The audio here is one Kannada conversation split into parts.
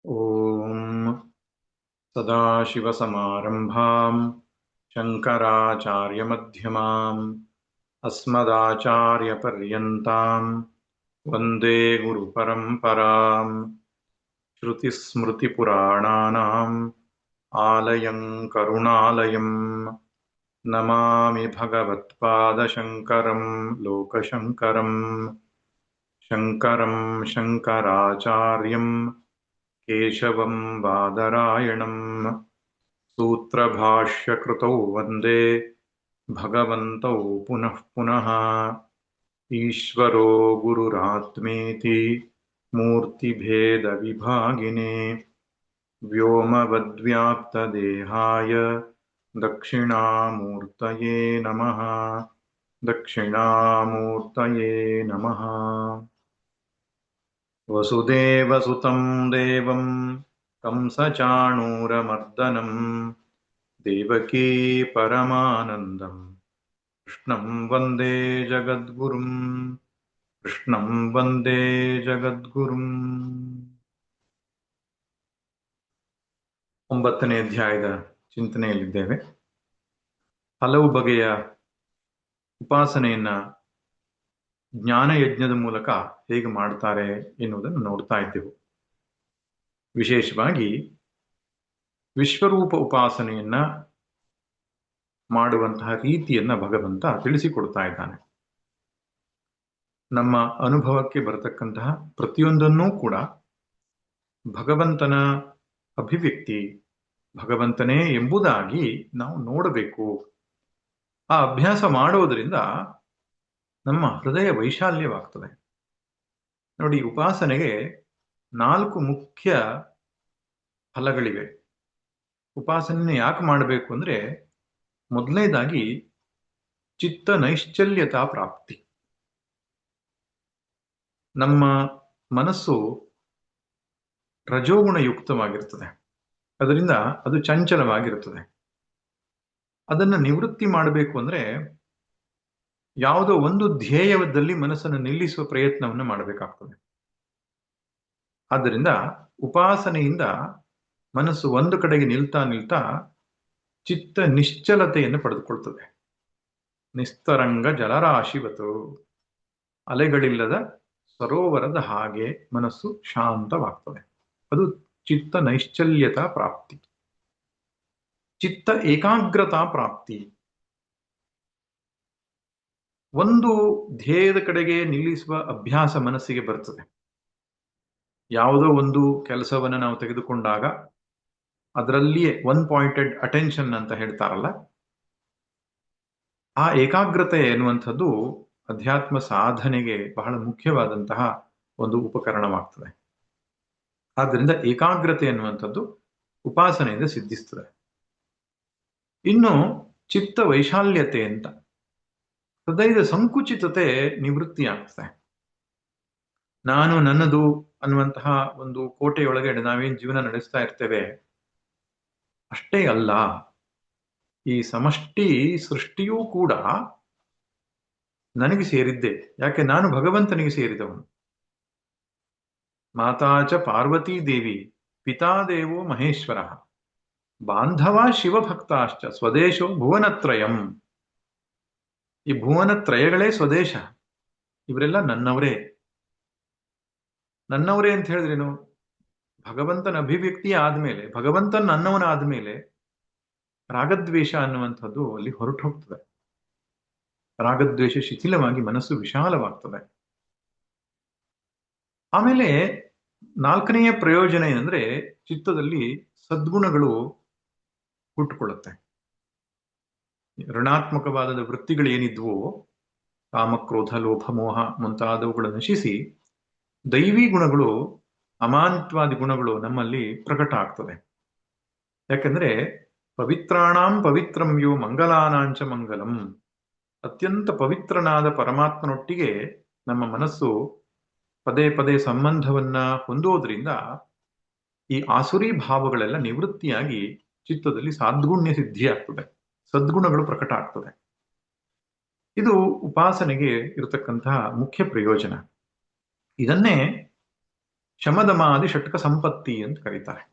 ಓಂ ಸದಾಶಿವಸಮಾರಂಭಾಂ ಶಂಕರಾಚಾರ್ಯಮಧ್ಯಮಾಂ ಅಸ್ಮದಾಚಾರ್ಯಪರ್ಯಂತಾಂ ವಂದೇ ಗುರುಪರಂಪರಾಂ ಶ್ರುತಿಸ್ಮೃತಿಪುರಾಣಾನಾಂ ಆಲಯಂ ಕರುಣಾಲಯಂ ನಮಾಮಿ ಭಗವತ್ಪಾದಶಂಕರಂ ಲೋಕಶಂಕರಂ ಶಂಕರಂ ಶಂಕರಾಚಾರ್ಯಂ ಕೇಶವಂ ಬಾದರಾಯಣಂ ಸೂತ್ರಭಾಷ್ಯಕೃತೌ ವಂದೇ ಭಗವಂತೌ ಪುನಃ ಪುನಃ ಈಶ್ವರೋ ಗುರುರಾತ್ಮೇತಿ ಮೂರ್ತಿಭೇದ ವಿಭಾಗಿನೇ ವ್ಯೋಮವದ್ವ್ಯಾಪ್ತದೇಹಾಯ ದಕ್ಷಿಣಾಮೂರ್ತಯೇ ನಮಃ ದಕ್ಷಿಣಾಮೂರ್ತಯೇ ನಮಃ. ವಸುದೇವಸುತಂ ದೇವಂ ಕಂಸಚಾಣೂರಮರ್ದನಂ ದೇವಕೀ ಪರಮಾನಂದಂ ಕೃಷ್ಣಂ ವಂದೇ ಜಗದ್ಗುರುಂ ಕೃಷ್ಣಂ ವಂದೇ ಜಗದ್ಗುರುಂ. 9ನೇ ಅಧ್ಯಾಯದ ಚಿಂತನೆಯಲ್ಲಿದ್ದೇವೆ. ಹಲವು ಬಗೆಯ ಉಪಾಸನೆಯನ್ನ ಜ್ಞಾನಯಜ್ಞದ ಮೂಲಕ ಹೇಗೆ ಮಾಡ್ತಾರೆ ಎನ್ನುವುದನ್ನು ನೋಡ್ತಾ ಇದ್ದೆವು. ವಿಶೇಷವಾಗಿ ವಿಶ್ವರೂಪ ಉಪಾಸನೆಯನ್ನ ಮಾಡುವಂತಹ ರೀತಿಯನ್ನ ಭಗವಂತ ತಿಳಿಸಿಕೊಡ್ತಾ ಇದ್ದಾನೆ. ನಮ್ಮ ಅನುಭವಕ್ಕೆ ಬರತಕ್ಕಂತಹ ಪ್ರತಿಯೊಂದನ್ನೂ ಕೂಡ ಭಗವಂತನ ಅಭಿವ್ಯಕ್ತಿ, ಭಗವಂತನೇ ಎಂಬುದಾಗಿ ನಾವು ನೋಡಬೇಕು. ಆ ಅಭ್ಯಾಸ ಮಾಡೋದರಿಂದ ನಮ್ಮ ಹೃದಯ ವೈಶಾಲ್ಯವಾಗ್ತದೆ. ನೋಡಿ, ಉಪಾಸನೆಗೆ 4 ಮುಖ್ಯ ಫಲಗಳಿವೆ. ಉಪಾಸನೆ ಯಾಕೆ ಮಾಡಬೇಕು ಅಂದ್ರೆ, ಮೊದಲನೇದಾಗಿ ಚಿತ್ತ ನೈಶ್ಚಲ್ಯತಾ ಪ್ರಾಪ್ತಿ. ನಮ್ಮ ಮನಸ್ಸು ರಜೋಗುಣಯುಕ್ತವಾಗಿರ್ತದೆ, ಅದರಿಂದ ಅದು ಚಂಚಲವಾಗಿರುತ್ತದೆ. ಅದನ್ನು ನಿವೃತ್ತಿ ಮಾಡಬೇಕು ಅಂದ್ರೆ ಯಾವುದೋ ಒಂದು ಧ್ಯೇಯದಲ್ಲಿ ಮನಸ್ಸನ್ನು ನಿಲ್ಲಿಸುವ ಪ್ರಯತ್ನವನ್ನು ಮಾಡಬೇಕಾಗ್ತದೆ. ಆದ್ದರಿಂದ ಉಪಾಸನೆಯಿಂದ ಮನಸ್ಸು ಒಂದು ಕಡೆಗೆ ನಿಲ್ತಾ ನಿಲ್ತಾ ಚಿತ್ತ ನಿಶ್ಚಲತೆಯನ್ನು ಪಡೆದುಕೊಳ್ತದೆ. ನಿಸ್ತರಂಗ ಜಲರಾಶಿವತು, ಅಲೆಗಳಿಲ್ಲದ ಸರೋವರದ ಹಾಗೆ ಮನಸ್ಸು ಶಾಂತವಾಗ್ತದೆ. ಅದು ಚಿತ್ತ ನೈಶ್ಚಲ್ಯತಾ ಪ್ರಾಪ್ತಿ. ಚಿತ್ತ ಏಕಾಗ್ರತಾ ಪ್ರಾಪ್ತಿ, ಒಂದು ಧ್ಯೇಯದ ಕಡೆಗೆ ನಿಲ್ಲಿಸುವ ಅಭ್ಯಾಸ ಮನಸ್ಸಿಗೆ ಬರ್ತದೆ. ಯಾವುದೋ ಒಂದು ಕೆಲಸವನ್ನು ನಾವು ತೆಗೆದುಕೊಂಡಾಗ ಅದರಲ್ಲಿಯೇ ಒನ್ ಪಾಯಿಂಟೆಡ್ ಅಟೆನ್ಷನ್ ಅಂತ ಹೇಳ್ತಾರಲ್ಲ, ಆ ಏಕಾಗ್ರತೆ ಎನ್ನುವಂಥದ್ದು ಅಧ್ಯಾತ್ಮ ಸಾಧನೆಗೆ ಬಹಳ ಮುಖ್ಯವಾದಂತಹ ಒಂದು ಉಪಕರಣವಾಗ್ತದೆ. ಆದ್ದರಿಂದ ಏಕಾಗ್ರತೆ ಎನ್ನುವಂಥದ್ದು ಉಪಾಸನೆಯಿಂದ ಸಿದ್ಧಿಸ್ತದೆ. ಇನ್ನು ಚಿತ್ತ ವೈಶಾಲ್ಯತೆ ಅಂತ, ಹೃದಯದ ಸಂಕುಚಿತತೆ ನಿವೃತ್ತಿ ಆಗ್ತದೆ. ನಾನು ನನ್ನದು ಅನ್ನುವಂತಹ ಒಂದು ಕೋಟೆಯೊಳಗಡೆ ನಾವೇನು ಜೀವನ ನಡೆಸ್ತಾ ಇರ್ತೇವೆ, ಅಷ್ಟೇ ಅಲ್ಲ, ಈ ಸಮಷ್ಟಿ ಸೃಷ್ಟಿಯೂ ಕೂಡ ನನಗೆ ಸೇರಿದ್ದೆ. ಯಾಕೆ? ನಾನು ಭಗವಂತನಿಗೆ ಸೇರಿದವನು. ಮಾತಾಚ ಪಾರ್ವತೀ ದೇವಿ, ಪಿತಾದೇವೋ ಮಹೇಶ್ವರ, ಬಾಂಧವ ಶಿವಭಕ್ತಾಶ್ಚ ಸ್ವದೇಶೋ ಭುವನತ್ರಯಂ. ಈ ಭುವನತ್ರಯಗಳೇ ಸ್ವದೇಶ. ಇವರೆಲ್ಲ ನನ್ನವರೇ. ನನ್ನವರೇ ಅಂತ ಹೇಳಿದ್ರೇನು? ಭಗವಂತನ ಅಭಿವ್ಯಕ್ತಿ ಆದ್ಮೇಲೆ, ಭಗವಂತನ ನನ್ನವನ ಆದ್ಮೇಲೆ ರಾಗದ್ವೇಷ ಅನ್ನುವಂಥದ್ದು ಅಲ್ಲಿ ಹೊರಟು ಹೋಗ್ತದೆ. ರಾಗದ್ವೇಷ ಶಿಥಿಲವಾಗಿ ಮನಸ್ಸು ವಿಶಾಲವಾಗ್ತದೆ. ಆಮೇಲೆ 4ನೆಯ ಪ್ರಯೋಜನ ಏನಂದ್ರೆ, ಚಿತ್ತದಲ್ಲಿ ಸದ್ಗುಣಗಳು ಹುಟ್ಟುಕೊಳ್ಳುತ್ತೆ. ಋಣಾತ್ಮಕವಾದ ವೃತ್ತಿಗಳು ಏನಿದ್ವೋ, ಕಾಮಕ್ರೋಧ ಲೋಭ ಮೋಹ ಮುಂತಾದವುಗಳು ನಶಿಸಿ ದೈವಿ ಗುಣಗಳು, ಅಮಾನಿತ್ವಾದಿ ಗುಣಗಳು ನಮ್ಮಲ್ಲಿ ಪ್ರಕಟ ಆಗ್ತದೆ. ಯಾಕಂದ್ರೆ ಪವಿತ್ರಾಣಾಂ ಪವಿತ್ರಂ ಯೋ ಮಂಗಲಾನಾಂಚ ಮಂಗಲಂ. ಅತ್ಯಂತ ಪವಿತ್ರನಾದ ಪರಮಾತ್ಮನೊಟ್ಟಿಗೆ ನಮ್ಮ ಮನಸ್ಸು ಪದೇ ಪದೇ ಸಂಬಂಧವನ್ನ ಹೊಂದೋದ್ರಿಂದ ಈ ಆಸುರಿ ಭಾವಗಳೆಲ್ಲ ನಿವೃತ್ತಿಯಾಗಿ ಚಿತ್ತದಲ್ಲಿ ಸಾದ್ಗುಣ್ಯ ಸಿದ್ಧಿ ಆಗ್ತದೆ, ಸದ್ಗುಣಗಳು ಪ್ರಕಟ ಆಗ್ತದೆ. ಇದು ಉಪಾಸನೆಗೆ ಇರತಕ್ಕಂತಹ ಮುಖ್ಯ ಪ್ರಯೋಜನ. ಇದನ್ನೇ ಶಮದಮಾದಿ ಷಟ್ಕ ಸಂಪತ್ತಿ ಅಂತ ಕರೀತಾರೆ.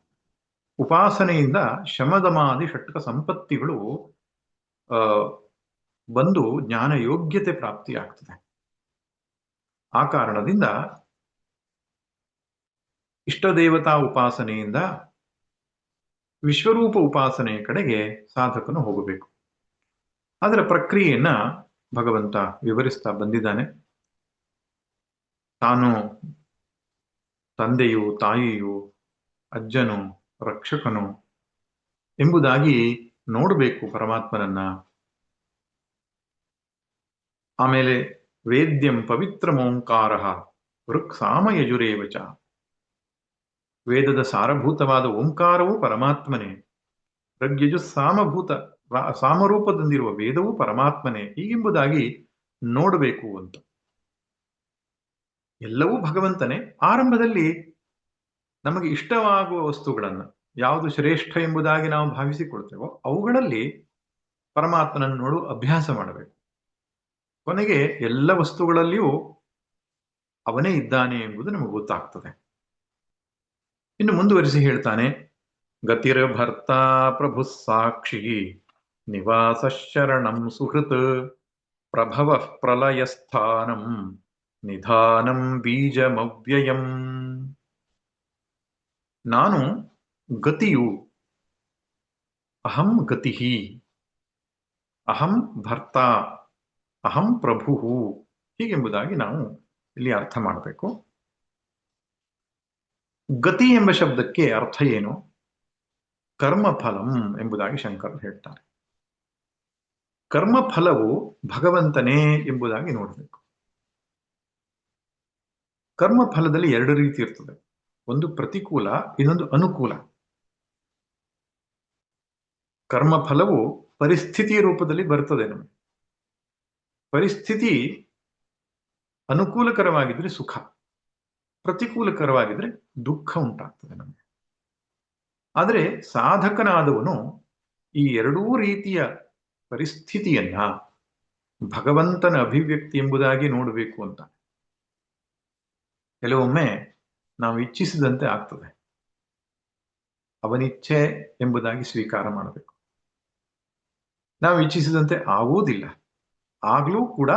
ಉಪಾಸನೆಯಿಂದ ಶಮದಮಾದಿ ಷಟ್ಕ ಸಂಪತ್ತಿಗಳು ಆ, ಬಂದು ಜ್ಞಾನ ಯೋಗ್ಯತೆ ಪ್ರಾಪ್ತಿಯಾಗ್ತದೆ. ಆ ಕಾರಣದಿಂದ ಇಷ್ಟದೇವತಾ ಉಪಾಸನೆಯಿಂದ ವಿಶ್ವರೂಪ ಉಪಾಸನೆಯ ಕಡೆಗೆ ಸಾಧಕನು ಹೋಗಬೇಕು. ಅದರ ಪ್ರಕ್ರಿಯೆಯನ್ನ ಭಗವಂತ ವಿವರಿಸ್ತಾ ಬಂದಿದ್ದಾನೆ. ತಾನು ತಂದೆಯು, ತಾಯಿಯು, ಅಜ್ಜನು, ರಕ್ಷಕನು ಎಂಬುದಾಗಿ ನೋಡಬೇಕು ಪರಮಾತ್ಮನನ್ನ. ಆಮೇಲೆ ವೇದ್ಯಂ ಪವಿತ್ರಮೋಂಕಾರ ಋಕ್ ಸಾಮ ಯಜುರೇವಚ. ವೇದದ ಸಾರಭೂತವಾದ ಓಂಕಾರವೂ ಪರಮಾತ್ಮನೇ, ಋಗ್ಯಜು ಸಾಮರೂಪದಿಂದಿರುವ ವೇದವೂ ಪರಮಾತ್ಮನೇ, ಹೀಗೆಂಬುದಾಗಿ ನೋಡಬೇಕು ಅಂತ. ಎಲ್ಲವೂ ಭಗವಂತನೇ. ಆರಂಭದಲ್ಲಿ ನಮಗೆ ಇಷ್ಟವಾಗುವ ವಸ್ತುಗಳನ್ನು ಯಾವುದು ಶ್ರೇಷ್ಠ ಎಂಬುದಾಗಿ ನಾವು ಭಾವಿಸಿಕೊಳ್ತೇವೋ ಅವುಗಳಲ್ಲಿ ಪರಮಾತ್ಮನನ್ನು ನೋಡುವ ಅಭ್ಯಾಸ ಮಾಡಬೇಕು. ಕೊನೆಗೆ ಎಲ್ಲ ವಸ್ತುಗಳಲ್ಲಿಯೂ ಅವನೇ ಇದ್ದಾನೆ ಎಂಬುದು ನಮಗೆ ಗೊತ್ತಾಗ್ತದೆ. ಇನ್ನು ಮುಂದುವರಿಸಿ ಹೇಳ್ತಾನೆ, ಗತಿರ್ಭರ್ತಾ ಪ್ರಭು ಸಾಕ್ಷಿ ನಿವಾಸ ಶರಣಂ ಸುಹೃತ್ ಪ್ರಭವ ಪ್ರಲಯಸ್ಥಾನಂ ನಿಧಾನಂ ಬೀಜಮವ್ಯಯಂ. ನಾನು ಗತಿಯು, ಅಹಂ ಗತಿ, ಅಹಂ ಭರ್ತ, ಅಹಂ ಪ್ರಭು, ಹೀಗೆಂಬುದಾಗಿ ನಾವು ಇಲ್ಲಿ ಅರ್ಥ ಮಾಡಬೇಕು. ಗತಿ ಎಂಬ ಶಬ್ದಕ್ಕೆ ಅರ್ಥ ಏನು? ಕರ್ಮಫಲಂ ಎಂಬುದಾಗಿ ಶಂಕರರು ಹೇಳ್ತಾರೆ. ಕರ್ಮಫಲವು ಭಗವಂತನೇ ಎಂಬುದಾಗಿ ನೋಡಬೇಕು. ಕರ್ಮಫಲದಲ್ಲಿ ಎರಡು ರೀತಿ ಇರ್ತದೆ, ಒಂದು ಪ್ರತಿಕೂಲ, ಇನ್ನೊಂದು ಅನುಕೂಲ. ಕರ್ಮಫಲವು ಪರಿಸ್ಥಿತಿಯ ರೂಪದಲ್ಲಿ ಬರ್ತದೆ ನಮಗೆ. ಪರಿಸ್ಥಿತಿ ಅನುಕೂಲಕರವಾಗಿದ್ರೆ ಸುಖ, ಪ್ರತಿಕೂಲಕರವಾಗಿದ್ರೆ ದುಃಖ ಉಂಟಾಗ್ತದೆ ನಮಗೆ. ಆದರೆ ಸಾಧಕನಾದವನು ಈ ಎರಡೂ ರೀತಿಯ ಪರಿಸ್ಥಿತಿಯನ್ನ ಭಗವಂತನ ಅಭಿವ್ಯಕ್ತಿ ಎಂಬುದಾಗಿ ನೋಡಬೇಕು ಅಂತ. ಕೆಲವೊಮ್ಮೆ ನಾವು ಇಚ್ಛಿಸಿದಂತೆ ಆಗ್ತದೆ, ಅವನಿಚ್ಛೆ ಎಂಬುದಾಗಿ ಸ್ವೀಕಾರ ಮಾಡಬೇಕು. ನಾವು ಇಚ್ಛಿಸಿದಂತೆ ಆಗುವುದಿಲ್ಲ, ಆಗ್ಲೂ ಕೂಡ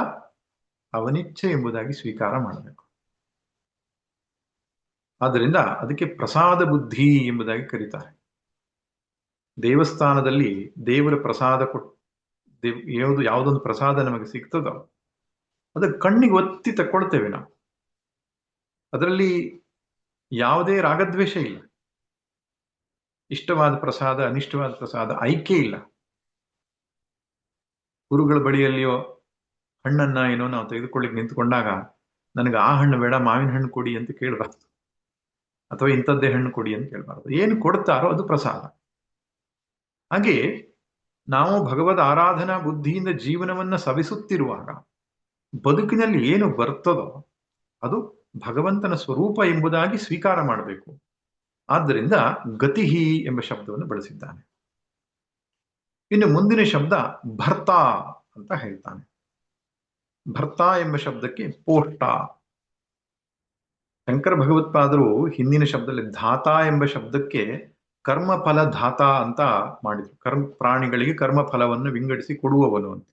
ಅವನಿಚ್ಛೆ ಎಂಬುದಾಗಿ ಸ್ವೀಕಾರ ಮಾಡಬೇಕು. ಆದ್ದರಿಂದ ಅದಕ್ಕೆ ಪ್ರಸಾದ ಬುದ್ಧಿ ಎಂಬುದಾಗಿ ಕರೀತಾರೆ. ದೇವಸ್ಥಾನದಲ್ಲಿ ದೇವರ ಪ್ರಸಾದ ಯಾವುದೊಂದು ಪ್ರಸಾದ ನಮಗೆ ಸಿಗ್ತದೋ ಅದರ ಕಣ್ಣಿಗೆ ಒತ್ತಿ ತಕ್ಕೊಳ್ತೇವೆ ನಾವು. ಅದರಲ್ಲಿ ಯಾವುದೇ ರಾಗದ್ವೇಷ ಇಲ್ಲ, ಇಷ್ಟವಾದ ಪ್ರಸಾದ, ಅನಿಷ್ಟವಾದ ಪ್ರಸಾದ ಆಯ್ಕೆ ಇಲ್ಲ. ಗುರುಗಳ ಬಳಿಯಲ್ಲಿಯೋ ಹಣ್ಣನ್ನ ಏನೋ ನಾವು ತೆಗೆದುಕೊಳ್ಳಿಕ್ಕೆ ನಿಂತ್ಕೊಂಡಾಗ ನನಗೆ ಆ ಹಣ್ಣು ಬೇಡ, ಮಾವಿನ ಹಣ್ಣು ಕೊಡಿ ಅಂತ ಕೇಳಬಾರ್ದು, ಅಥವಾ ಇಂಥದ್ದೇ ಹಣ್ಣು ಕೊಡಿ ಅಂತ ಕೇಳಬಾರ್ದು. ಏನು ಕೊಡ್ತಾರೋ ಅದು ಪ್ರಸಾದ. ಹಾಗೆ ನಾವು ಭಗವದ್ ಆರಾಧನಾ ಬುದ್ಧಿಯಿಂದ ಜೀವನವನ್ನ ಸವಿಸುತ್ತಿರುವಾಗ ಬದುಕಿನಲ್ಲಿ ಏನು ಬರ್ತದೋ ಅದು ಭಗವಂತನ ಸ್ವರೂಪ ಎಂಬುದಾಗಿ ಸ್ವೀಕಾರ ಮಾಡಬೇಕು. ಆದ್ದರಿಂದ ಗತಿಹಿ ಎಂಬ ಶಬ್ದವನ್ನು ಬಳಸಿದ್ದಾನೆ. ಇನ್ನು ಮುಂದಿನ ಶಬ್ದ ಭರ್ತ ಅಂತ ಹೇಳ್ತಾನೆ. ಭರ್ತ ಎಂಬ ಶಬ್ದಕ್ಕೆ ಪೋಷ್ಟ. ಶಂಕರ ಭಗವತ್ಪಾದರು ಹಿಂದಿನ ಶಬ್ದದಲ್ಲಿ ಧಾತ ಎಂಬ ಶಬ್ದಕ್ಕೆ ಕರ್ಮಫಲ ಧಾತ ಅಂತ ಮಾಡಿದ್ರು. ಪ್ರಾಣಿಗಳಿಗೆ ಕರ್ಮಫಲವನ್ನು ವಿಂಗಡಿಸಿ ಕೊಡುವವನು ಅಂತ.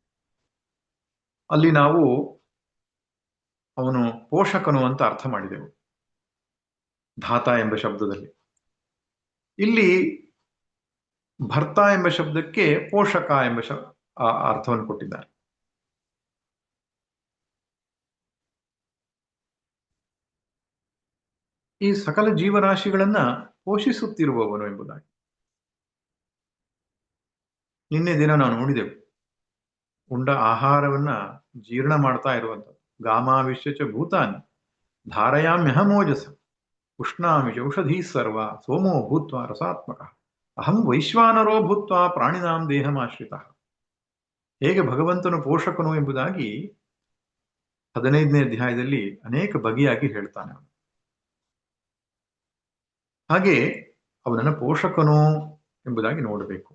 ಅಲ್ಲಿ ನಾವು ಅವನು ಪೋಷಕನು ಅಂತ ಅರ್ಥ ಮಾಡಿದೆವು ಧಾತ ಎಂಬ ಶಬ್ದದಲ್ಲಿ. ಇಲ್ಲಿ ಭರ್ತ ಎಂಬ ಶಬ್ದಕ್ಕೆ ಪೋಷಕ ಎಂಬ ಅರ್ಥವನ್ನು ಕೊಟ್ಟಿದ್ದಾರೆ. ಈ ಸಕಲ ಜೀವರಾಶಿಗಳನ್ನ ಪೋಷಿಸುತ್ತಿರುವವನು ಎಂಬುದಾಗಿ. ನಿನ್ನೆ ದಿನ ನಾವು ನೋಡಿದೆವು, ಉಂಡ ಆಹಾರವನ್ನ ಜೀರ್ಣ ಮಾಡ್ತಾ ಇರುವಂಥದ್ದು. ಗಾಮಾವಿಶ್ಯಚ ಭೂತಾನಿ ಧಾರಯಾಮ್ಯಹಮೋಜಸ ಉಷ್ಣಾಮಿ ಔಷಧೀ ಸರ್ವ ಸೋಮೋ ಭೂತ್ವ ರಸಾತ್ಮಕ ಅಹಂ ವೈಶ್ವಾನರೋ ಭೂತ್ವ ಪ್ರಾಣಿನಾಂ ದೇಹಮಾಶ್ರಿತ. ಹೇಗೆ ಭಗವಂತನು ಪೋಷಕನು ಎಂಬುದಾಗಿ 15ನೇ ಅಧ್ಯಾಯದಲ್ಲಿ ಅನೇಕ ಬಗೆಯಾಗಿ ಹೇಳ್ತಾನೆ. ಹಾಗೆ ಅವನನ್ನು ಪೋಷಕನು ಎಂಬುದಾಗಿ ನೋಡಬೇಕು.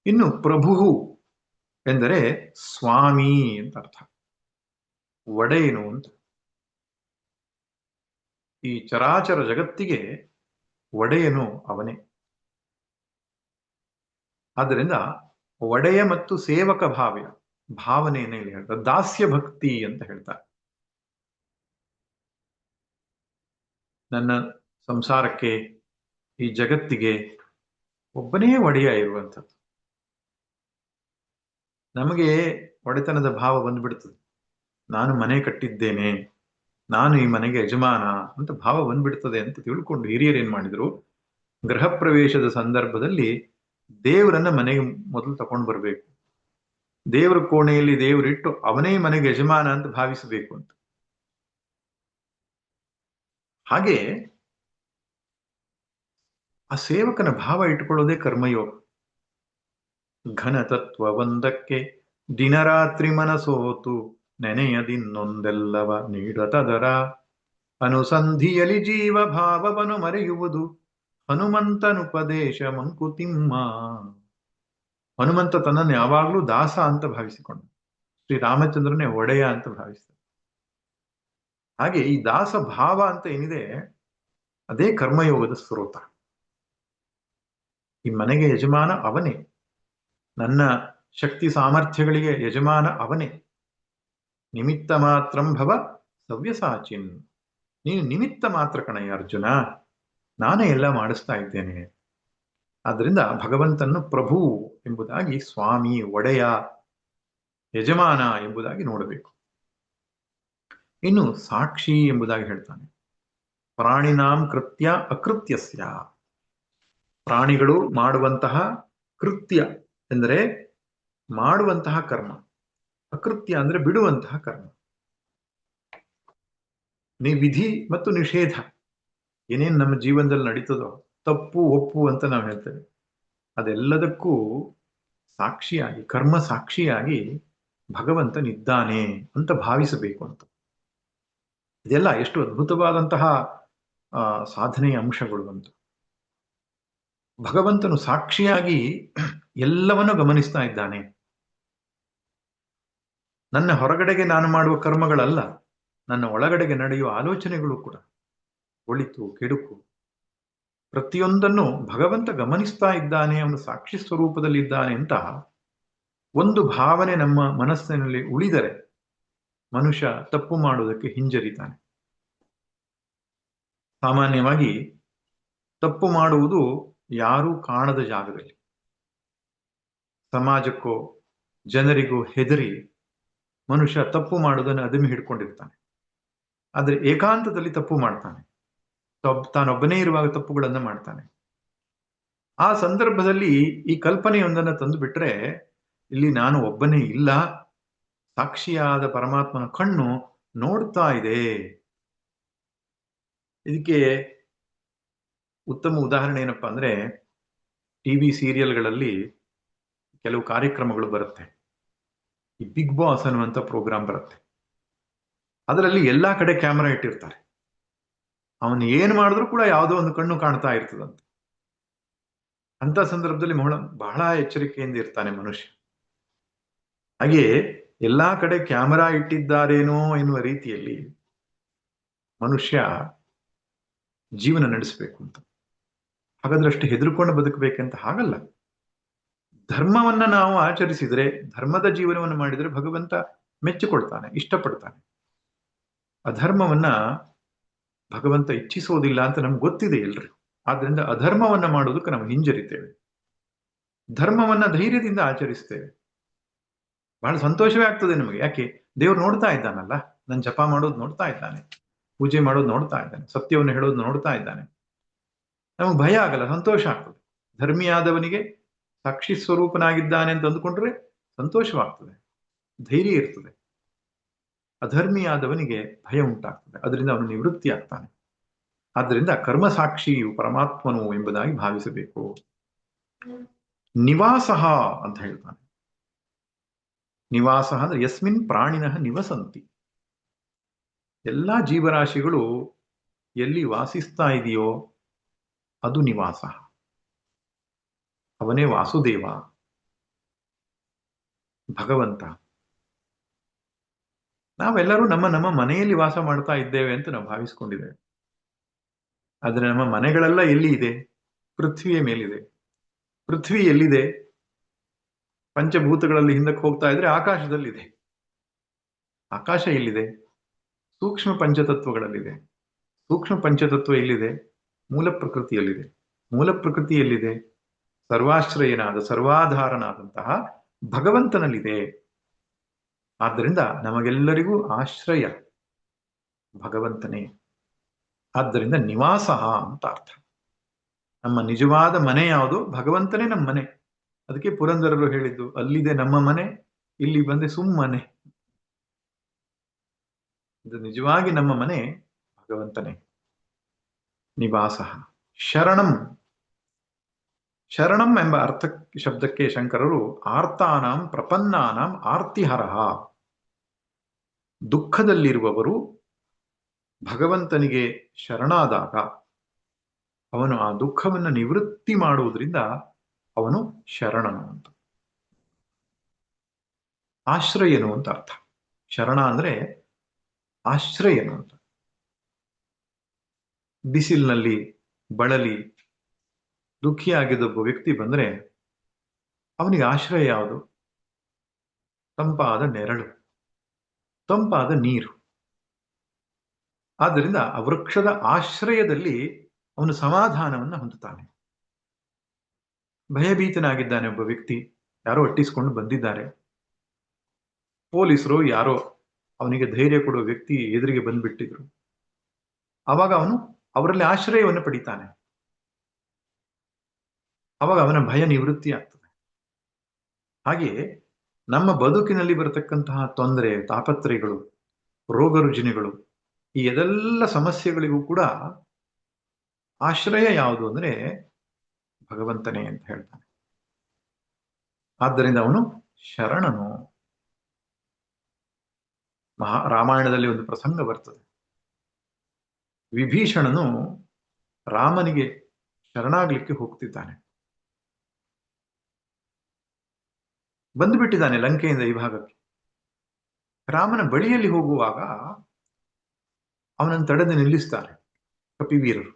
ಇನ್ನು ಪ್ರಭು ಎಂದರೆ ಸ್ವಾಮಿ ಅಂತ ಅರ್ಥ, ಒಡೆಯನು ಅಂತ. ಈ ಚರಾಚರ ಜಗತ್ತಿಗೆ ಒಡೆಯನು ಅವನೇ. ಆದ್ದರಿಂದ ಒಡೆಯ ಮತ್ತು ಸೇವಕ ಭಾವನೆಯನ್ನು ಇಲ್ಲಿ ಹೇಳ್ತಾರೆ. ದಾಸ್ಯ ಭಕ್ತಿ ಅಂತ ಹೇಳ್ತಾರೆ. ನನ್ನ ಸಂಸಾರಕ್ಕೆ, ಈ ಜಗತ್ತಿಗೆ ಒಬ್ಬನೇ ಒಡೆಯ ಇರುವಂಥದ್ದು. ನಮಗೆ ಒಡೆತನದ ಭಾವ ಬಂದ್ಬಿಡ್ತದೆ. ನಾನು ಮನೆ ಕಟ್ಟಿದ್ದೇನೆ, ನಾನು ಈ ಮನೆಗೆ ಯಜಮಾನ ಅಂತ ಭಾವ ಬಂದ್ಬಿಡ್ತದೆ ಅಂತ ತಿಳ್ಕೊಂಡು ಹಿರಿಯರು ಏನ್ ಮಾಡಿದ್ರು, ಗೃಹ ಪ್ರವೇಶದ ಸಂದರ್ಭದಲ್ಲಿ ದೇವರನ್ನ ಮನೆಗೆ ಮೊದಲು ತಗೊಂಡು ಬರಬೇಕು. ದೇವರ ಕೋಣೆಯಲ್ಲಿ ದೇವರಿಟ್ಟು ಅವನೇ ಮನೆಗೆ ಯಜಮಾನ ಅಂತ ಭಾವಿಸಬೇಕು ಅಂತ. ಹಾಗೆ ಆ ಸೇವಕನ ಭಾವ ಇಟ್ಕೊಳ್ಳೋದೇ ಕರ್ಮಯೋಗ. ಘನತತ್ವ ಒಂದಕ್ಕೆ ದಿನರಾತ್ರಿ ಮನಸೋತು ನೆನೆಯದಿನ್ನೊಂದೆಲ್ಲವ ನೀಡತದರ ಅನುಸಂಧಿಯಲಿ ಜೀವ ಭಾವವನ್ನು ಮರೆಯುವುದು ಹನುಮಂತನುಪದೇಶ ಮಂಕುತಿಮ್ಮ. ಹನುಮಂತ ತನ್ನನ್ನು ಯಾವಾಗಲೂ ದಾಸ ಅಂತ ಭಾವಿಸಿಕೊಂಡ, ಶ್ರೀರಾಮಚಂದ್ರನೇ ಒಡೆಯ ಅಂತ ಭಾವಿಸಿದ. ಹಾಗೆ ಈ ದಾಸ ಭಾವ ಅಂತ ಏನಿದೆ ಅದೇ ಕರ್ಮಯೋಗದ ಸ್ರೋತ. ಈ ಮನೆಗೆ ಯಜಮಾನ ಅವನೇ, ನನ್ನ ಶಕ್ತಿ ಸಾಮರ್ಥ್ಯಗಳಿಗೆ ಯಜಮಾನ ಅವನೇ. ನಿಮಿತ್ತ ಮಾತ್ರಂ ಭವ ಸವ್ಯಸಾಚಿನ್. ನೀನು ನಿಮಿತ್ತ ಮಾತ್ರ ಕಣಯ್ಯ ಅರ್ಜುನ, ನಾನೇ ಎಲ್ಲ ಮಾಡಿಸ್ತಾ ಇದ್ದೇನೆ. ಆದ್ರಿಂದ ಭಗವಂತನು ಪ್ರಭು ಎಂಬುದಾಗಿ, ಸ್ವಾಮಿ, ಒಡೆಯ, ಯಜಮಾನ ಎಂಬುದಾಗಿ ನೋಡಬೇಕು. ಇನ್ನು ಸಾಕ್ಷಿ ಎಂಬುದಾಗಿ ಹೇಳ್ತಾನೆ. ಪ್ರಾಣಿನಾಂ ಕೃತ್ಯ ಅಕೃತ್ಯಸ್ಯ. ಪ್ರಾಣಿಗಳು ಮಾಡುವಂತಹ ಕೃತ್ಯ ಎಂದರೆ ಮಾಡುವಂತಹ ಕರ್ಮ, ಅಕೃತ್ಯ ಅಂದ್ರೆ ಬಿಡುವಂತಹ ಕರ್ಮ. ವಿಧಿ ಮತ್ತು ನಿಷೇಧ ಏನೇನು ನಮ್ಮ ಜೀವನದಲ್ಲಿ ನಡೀತದೋ, ತಪ್ಪು ಒಪ್ಪು ಅಂತ ನಾವು ಹೇಳ್ತೇವೆ, ಅದೆಲ್ಲದಕ್ಕೂ ಸಾಕ್ಷಿಯಾಗಿ, ಕರ್ಮ ಸಾಕ್ಷಿಯಾಗಿ ಭಗವಂತನಿದ್ದಾನೆ ಅಂತ ಭಾವಿಸಬೇಕು ಅಂತ. ಇದೆಲ್ಲ ಎಷ್ಟು ಅದ್ಭುತವಾದಂತಹ ಸಾಧನೆಯ ಅಂಶಗಳು ಅಂತ. ಭಗವಂತನು ಸಾಕ್ಷಿಯಾಗಿ ಎಲ್ಲವನ್ನೂ ಗಮನಿಸ್ತಾ ಇದ್ದಾನೆ. ನನ್ನ ಹೊರಗಡೆಗೆ ನಾನು ಮಾಡುವ ಕರ್ಮಗಳಲ್ಲ, ನನ್ನ ಒಳಗಡೆಗೆ ನಡೆಯುವ ಆಲೋಚನೆಗಳು ಕೂಡ, ಒಳಿತು ಕೆಡುಕು ಪ್ರತಿಯೊಂದನ್ನು ಭಗವಂತ ಗಮನಿಸ್ತಾ ಇದ್ದಾನೆ, ಅವನು ಸಾಕ್ಷಿ ಸ್ವರೂಪದಲ್ಲಿದ್ದಾನೆ ಅಂತ ಒಂದು ಭಾವನೆ ನಮ್ಮ ಮನಸ್ಸಿನಲ್ಲಿ ಉಳಿದರೆ ಮನುಷ್ಯ ತಪ್ಪು ಮಾಡುವುದಕ್ಕೆ ಹಿಂಜರಿತಾನೆ. ಸಾಮಾನ್ಯವಾಗಿ ತಪ್ಪು ಮಾಡುವುದು ಯಾರೂ ಕಾಣದ ಜಾಗದಲ್ಲಿ, ಸಮಾಜಕ್ಕೋ ಜನರಿಗೂ ಹೆದರಿ ಮನುಷ್ಯ ತಪ್ಪು ಮಾಡುವುದನ್ನು ಅದುಮಿ ಹಿಡ್ಕೊಂಡಿರ್ತಾನೆ. ಆದ್ರೆ ಏಕಾಂತದಲ್ಲಿ ತಪ್ಪು ಮಾಡ್ತಾನೆ, ತಾನೊಬ್ಬನೇ ಇರುವಾಗ ತಪ್ಪುಗಳನ್ನು ಮಾಡ್ತಾನೆ. ಆ ಸಂದರ್ಭದಲ್ಲಿ ಈ ಕಲ್ಪನೆಯೊಂದನ್ನು ತಂದು ಬಿಟ್ರೆ, ಇಲ್ಲಿ ನಾನು ಒಬ್ಬನೇ ಇಲ್ಲ, ಸಾಕ್ಷಿಯಾದ ಪರಮಾತ್ಮನ ಕಣ್ಣು ನೋಡ್ತಾ ಇದೆ. ಇದಕ್ಕೆ ಉತ್ತಮ ಉದಾಹರಣೆ ಏನಪ್ಪಾ ಅಂದ್ರೆ, ಟಿವಿ ಸೀರಿಯಲ್ಗಳಲ್ಲಿ ಕೆಲವು ಕಾರ್ಯಕ್ರಮಗಳು ಬರುತ್ತೆ. ಈ ಬಿಗ್ ಬಾಸ್ ಅನ್ನುವಂಥ ಪ್ರೋಗ್ರಾಮ್ ಬರುತ್ತೆ. ಅದರಲ್ಲಿ ಎಲ್ಲಾ ಕಡೆ ಕ್ಯಾಮರಾ ಇಟ್ಟಿರ್ತಾರೆ. ಅವನು ಏನ್ ಮಾಡಿದ್ರು ಕೂಡ ಯಾವುದೋ ಒಂದು ಕಣ್ಣು ಕಾಣ್ತಾ ಇರ್ತದಂತೆ. ಅಂತ ಸಂದರ್ಭದಲ್ಲಿ ಬಹಳ ಎಚ್ಚರಿಕೆಯಿಂದ ಇರ್ತಾನೆ ಮನುಷ್ಯ. ಹಾಗೆ ಎಲ್ಲಾ ಕಡೆ ಕ್ಯಾಮರಾ ಇಟ್ಟಿದ್ದಾರೇನೋ ಎನ್ನುವ ರೀತಿಯಲ್ಲಿ ಮನುಷ್ಯ ಜೀವನ ನಡೆಸಬೇಕು ಅಂತ. ಹಾಗಾದ್ರೆ ಅಷ್ಟು ಹೆದರ್ಕೊಂಡು ಬದುಕಬೇಕಂತ ಹಾಗಲ್ಲ. ಧರ್ಮವನ್ನ ನಾವು ಆಚರಿಸಿದ್ರೆ, ಧರ್ಮದ ಜೀವನವನ್ನು ಮಾಡಿದ್ರೆ ಭಗವಂತ ಮೆಚ್ಚಿಕೊಳ್ತಾನೆ, ಇಷ್ಟಪಡ್ತಾನೆ. ಅಧರ್ಮವನ್ನ ಭಗವಂತ ಇಚ್ಛಿಸೋದಿಲ್ಲ ಅಂತ ನಮ್ಗೆ ಗೊತ್ತಿದೆ ಎಲ್ರು. ಆದ್ರಿಂದ ಅಧರ್ಮವನ್ನ ಮಾಡೋದಕ್ಕೆ ನಾವು ಹಿಂಜರಿತೇವೆ, ಧರ್ಮವನ್ನ ಧೈರ್ಯದಿಂದ ಆಚರಿಸ್ತೇವೆ. ಬಹಳ ಸಂತೋಷವೇ ಆಗ್ತದೆ ನಮಗೆ. ಯಾಕೆ? ದೇವ್ರು ನೋಡ್ತಾ ಇದ್ದಾನಲ್ಲ, ನನ್ನ ಜಪ ಮಾಡೋದು ನೋಡ್ತಾ ಇದ್ದಾನೆ, ಪೂಜೆ ಮಾಡೋದು ನೋಡ್ತಾ ಇದ್ದಾನೆ, ಸತ್ಯವನ್ನು ಹೇಳೋದು ನೋಡ್ತಾ ಇದ್ದಾನೆ. ನಮಗೆ ಭಯ ಆಗಲ್ಲ, ಸಂತೋಷ ಆಗ್ತದೆ. ಧರ್ಮಿಯಾದವನಿಗೆ ಸಾಕ್ಷಿ ಸ್ವರೂಪನಾಗಿದ್ದಾನೆ ಅಂತ ಅಂದುಕೊಂಡ್ರೆ ಸಂತೋಷವಾಗ್ತದೆ, ಧೈರ್ಯ ಇರ್ತದೆ. ಅಧರ್ಮಿಯಾದವನಿಗೆ ಭಯ ಉಂಟಾಗ್ತದೆ, ಅದರಿಂದ ಅವನು ನಿವೃತ್ತಿ ಆಗ್ತಾನೆ. ಆದ್ದರಿಂದ ಕರ್ಮಸಾಕ್ಷಿಯು ಪರಮಾತ್ಮನು ಎಂಬುದಾಗಿ ಭಾವಿಸಬೇಕು. ನಿವಾಸ ಅಂತ ಹೇಳ್ತಾನೆ. ನಿವಾಸ ಅಂದ್ರೆ ಯಸ್ಮಿನ್ ಪ್ರಾಣಿನಃ ನಿವಸಂತಿ. ಎಲ್ಲಾ ಜೀವರಾಶಿಗಳು ಎಲ್ಲಿ ವಾಸಿಸ್ತಾ ಇದೆಯೋ ಅದು ನಿವಾಸ. ಅವನೇ ವಾಸುದೇವ, ಭಗವಂತ. ನಾವೆಲ್ಲರೂ ನಮ್ಮ ನಮ್ಮ ಮನೆಯಲ್ಲಿ ವಾಸ ಮಾಡ್ತಾ ಇದ್ದೇವೆ ಅಂತ ನಾವು ಭಾವಿಸ್ಕೊಂಡಿದ್ದೇವೆ. ಆದ್ರೆ ನಮ್ಮ ಮನೆಗಳೆಲ್ಲ ಎಲ್ಲಿ ಇದೆ? ಪೃಥ್ವಿಯ ಮೇಲಿದೆ. ಪೃಥ್ವಿ ಎಲ್ಲಿದೆ? ಪಂಚಭೂತಗಳಲ್ಲಿ ಹಿಂದಕ್ಕೆ ಹೋಗ್ತಾ ಇದ್ರೆ ಆಕಾಶದಲ್ಲಿದೆ. ಆಕಾಶ ಎಲ್ಲಿದೆ? ಸೂಕ್ಷ್ಮ ಪಂಚತತ್ವಗಳಲ್ಲಿದೆ. ಸೂಕ್ಷ್ಮ ಪಂಚತತ್ವ ಎಲ್ಲಿದೆ? ಮೂಲ ಪ್ರಕೃತಿಯಲ್ಲಿದೆ. ಮೂಲ ಪ್ರಕೃತಿ ಎಲ್ಲಿದೆ? ಸರ್ವಾಶ್ರಯನಾದ ಸರ್ವಾಧಾರನಾದಂತಹ ಭಗವಂತನಲ್ಲಿದೆ. ಆದ್ದರಿಂದ ನಮಗೆಲ್ಲರಿಗೂ ಆಶ್ರಯ ಭಗವಂತನೇ. ಆದ್ದರಿಂದ ನಿವಾಸ ಅಂತ ಅರ್ಥ. ನಮ್ಮ ನಿಜವಾದ ಮನೆ ಯಾವುದು? ಭಗವಂತನೇ ನಮ್ಮ ಮನೆ. ಅದಕ್ಕೆ ಪುರಂದರರು ಹೇಳಿದ್ದು, ಅಲ್ಲಿದೆ ನಮ್ಮ ಮನೆ, ಇಲ್ಲಿ ಬಂದೆ ಸುಮ್ಮನೆ. ಇದು ನಿಜವಾಗಿ ನಮ್ಮ ಮನೆ ಭಗವಂತನೇ. ನಿವಾಸ. ಶರಣಂ. ಶರಣಂ ಎಂಬ ಅರ್ಥ ಶಬ್ದಕ್ಕೆ ಶಂಕರರು ಆರ್ತಾನಾಂ ಪ್ರಪನ್ನಾನಾಂ ಆರ್ತಿಹರಃ. ದುಃಖದಲ್ಲಿರುವವರು ಭಗವಂತನಿಗೆ ಶರಣಾದಾಗ ಅವನು ಆ ದುಃಖವನ್ನು ನಿವೃತ್ತಿ ಮಾಡುವುದರಿಂದ ಅವನು ಶರಣನು ಅಂತ. ಆಶ್ರಯನು ಅಂತ ಅರ್ಥ. ಶರಣ ಅಂದ್ರೆ ಆಶ್ರಯನು ಅಂತ. ಬಿಸಿಲಿನಲ್ಲಿ ಬಳಲಿ ದುಃಖಿಯಾಗಿದ್ದೊಬ್ಬ ವ್ಯಕ್ತಿ ಬಂದ್ರೆ ಅವನಿಗೆ ಆಶ್ರಯ ಯಾವುದು? ತಂಪಾದ ನೆರಳು, ತಂಪಾದ ನೀರು. ಆದ್ದರಿಂದ ಆ ವೃಕ್ಷದ ಆಶ್ರಯದಲ್ಲಿ ಅವನು ಸಮಾಧಾನವನ್ನು ಹೊಂದುತ್ತಾನೆ. ಭಯಭೀತನಾಗಿದ್ದಾನೆ ಒಬ್ಬ ವ್ಯಕ್ತಿ, ಯಾರೋ ಅಟ್ಟಿಸಿಕೊಂಡು ಬಂದಿದ್ದಾರೆ. ಪೊಲೀಸರು ಯಾರೋ ಅವನಿಗೆ ಧೈರ್ಯ ಕೊಡುವ ವ್ಯಕ್ತಿ ಎದುರಿಗೆ ಬಂದ್ಬಿಟ್ಟಿದ್ರು. ಆವಾಗ ಅವನು ಅವರಲ್ಲಿ ಆಶ್ರಯವನ್ನು ಪಡಿತಾನೆ. ಅವಾಗ ಅವನ ಭಯ ನಿವೃತ್ತಿ ಆಗ್ತದೆ. ಹಾಗೆಯೇ ನಮ್ಮ ಬದುಕಿನಲ್ಲಿ ಬರತಕ್ಕಂತಹ ತೊಂದರೆ, ತಾಪತ್ರಯಗಳು, ರೋಗ ರುಜಿನಗಳು, ಈ ಎಲ್ಲ ಸಮಸ್ಯೆಗಳಿಗೂ ಕೂಡ ಆಶ್ರಯ ಯಾವುದು ಅಂದ್ರೆ ಭಗವಂತನೇ ಅಂತ ಹೇಳ್ತಾನೆ. ಆದ್ದರಿಂದ ಅವನು ಶರಣನು. ರಾಮಾಯಣದಲ್ಲಿ ಒಂದು ಪ್ರಸಂಗ ಬರ್ತದೆ. ವಿಭೀಷಣನು ರಾಮನಿಗೆ ಶರಣಾಗ್ಲಿಕ್ಕೆ ಹೋಗ್ತಿದ್ದಾನೆ. ಬಂದುಬಿಟ್ಟಿದ್ದಾನೆ ಲಂಕೆಯಿಂದ ಈ ಭಾಗಕ್ಕೆ. ರಾಮನ ಬಳಿಯಲ್ಲಿ ಹೋಗುವಾಗ ಅವನನ್ನು ತಡೆದು ನಿಲ್ಲಿಸ್ತಾರೆ ಕಪಿವೀರರು.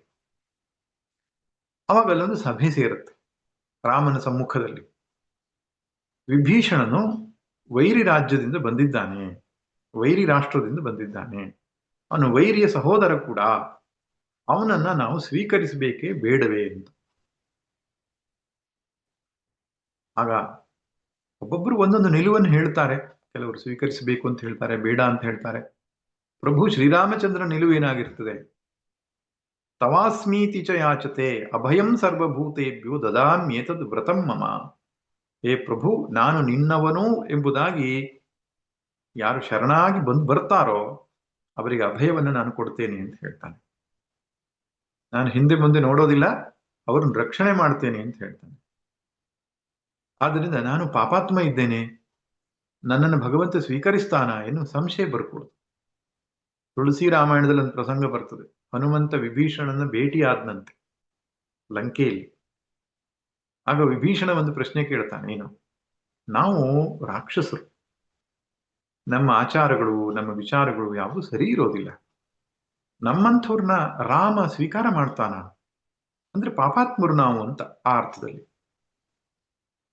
ಅವಾಗ ಅಲ್ಲೊಂದು ಸಭೆ ಸೇರುತ್ತೆ ರಾಮನ ಸಮ್ಮುಖದಲ್ಲಿ. ವಿಭೀಷಣನು ವೈರಿ ರಾಜ್ಯದಿಂದ ಬಂದಿದ್ದಾನೆ, ವೈರಿ ರಾಷ್ಟ್ರದಿಂದ ಬಂದಿದ್ದಾನೆ. ಅವನು ವೈರಿಯ ಸಹೋದರ ಕೂಡ. ಅವನನ್ನ ನಾವು ಸ್ವೀಕರಿಸಬೇಕೇ ಬೇಡವೇ ಅಂತ. ಆಗ ಒಬ್ಬೊಬ್ರು ಒಂದೊಂದು ನಿಲುವನ್ನು ಹೇಳ್ತಾರೆ. ಕೆಲವರು ಸ್ವೀಕರಿಸಬೇಕು ಅಂತ ಹೇಳ್ತಾರೆ, ಬೇಡ ಅಂತ ಹೇಳ್ತಾರೆ. ಪ್ರಭು ಶ್ರೀರಾಮಚಂದ್ರ ನಿಲುವು ಏನಾಗಿರ್ತದೆ? ತವಾಸ್ಮೀತಿ ಚ ಯಾಚತೆ ಅಭಯಂ ಸರ್ವಭೂತೇಭ್ಯೋ ದದಾಮ್ಯೇತದ್ ವ್ರತಂ ಮಮ. ಏ ಪ್ರಭು, ನಾನು ನಿನ್ನವನು ಎಂಬುದಾಗಿ ಯಾರು ಶರಣಾಗಿ ಬರ್ತಾರೋ ಅವರಿಗೆ ಅಭಯವನ್ನು ನಾನು ಕೊಡ್ತೇನೆ ಅಂತ ಹೇಳ್ತಾನೆ. ನಾನು ಹಿಂದೆ ಮುಂದೆ ನೋಡೋದಿಲ್ಲ, ಅವರನ್ನು ರಕ್ಷಣೆ ಮಾಡ್ತೇನೆ ಅಂತ ಹೇಳ್ತಾನೆ. ಆದ್ದರಿಂದ ನಾನು ಪಾಪಾತ್ಮ ಇದ್ದೇನೆ, ನನ್ನನ್ನು ಭಗವಂತ ಸ್ವೀಕರಿಸ್ತಾನ ಎನ್ನುವ ಸಂಶಯ ಬರ್ಕೊಡುದು. ತುಳಸಿ ರಾಮಾಯಣದಲ್ಲಿ ಒಂದು ಪ್ರಸಂಗ ಬರ್ತದೆ. ಹನುಮಂತ ವಿಭೀಷಣನ ಭೇಟಿಯಾದನಂತೆ ಲಂಕೆಯಲ್ಲಿ. ಆಗ ವಿಭೀಷಣ ಒಂದು ಪ್ರಶ್ನೆ ಕೇಳ್ತಾನೆ, ಏನು, ನಾವು ರಾಕ್ಷಸರು, ನಮ್ಮ ಆಚಾರಗಳು ನಮ್ಮ ವಿಚಾರಗಳು ಯಾವುದು ಸರಿ ಇರೋದಿಲ್ಲ, ನಮ್ಮಂಥವ್ರನ್ನ ರಾಮ ಸ್ವೀಕಾರ ಮಾಡ್ತಾನ? ಅಂದ್ರೆ ಪಾಪಾತ್ಮರು ನಾವು ಅಂತ ಆ ಅರ್ಥದಲ್ಲಿ.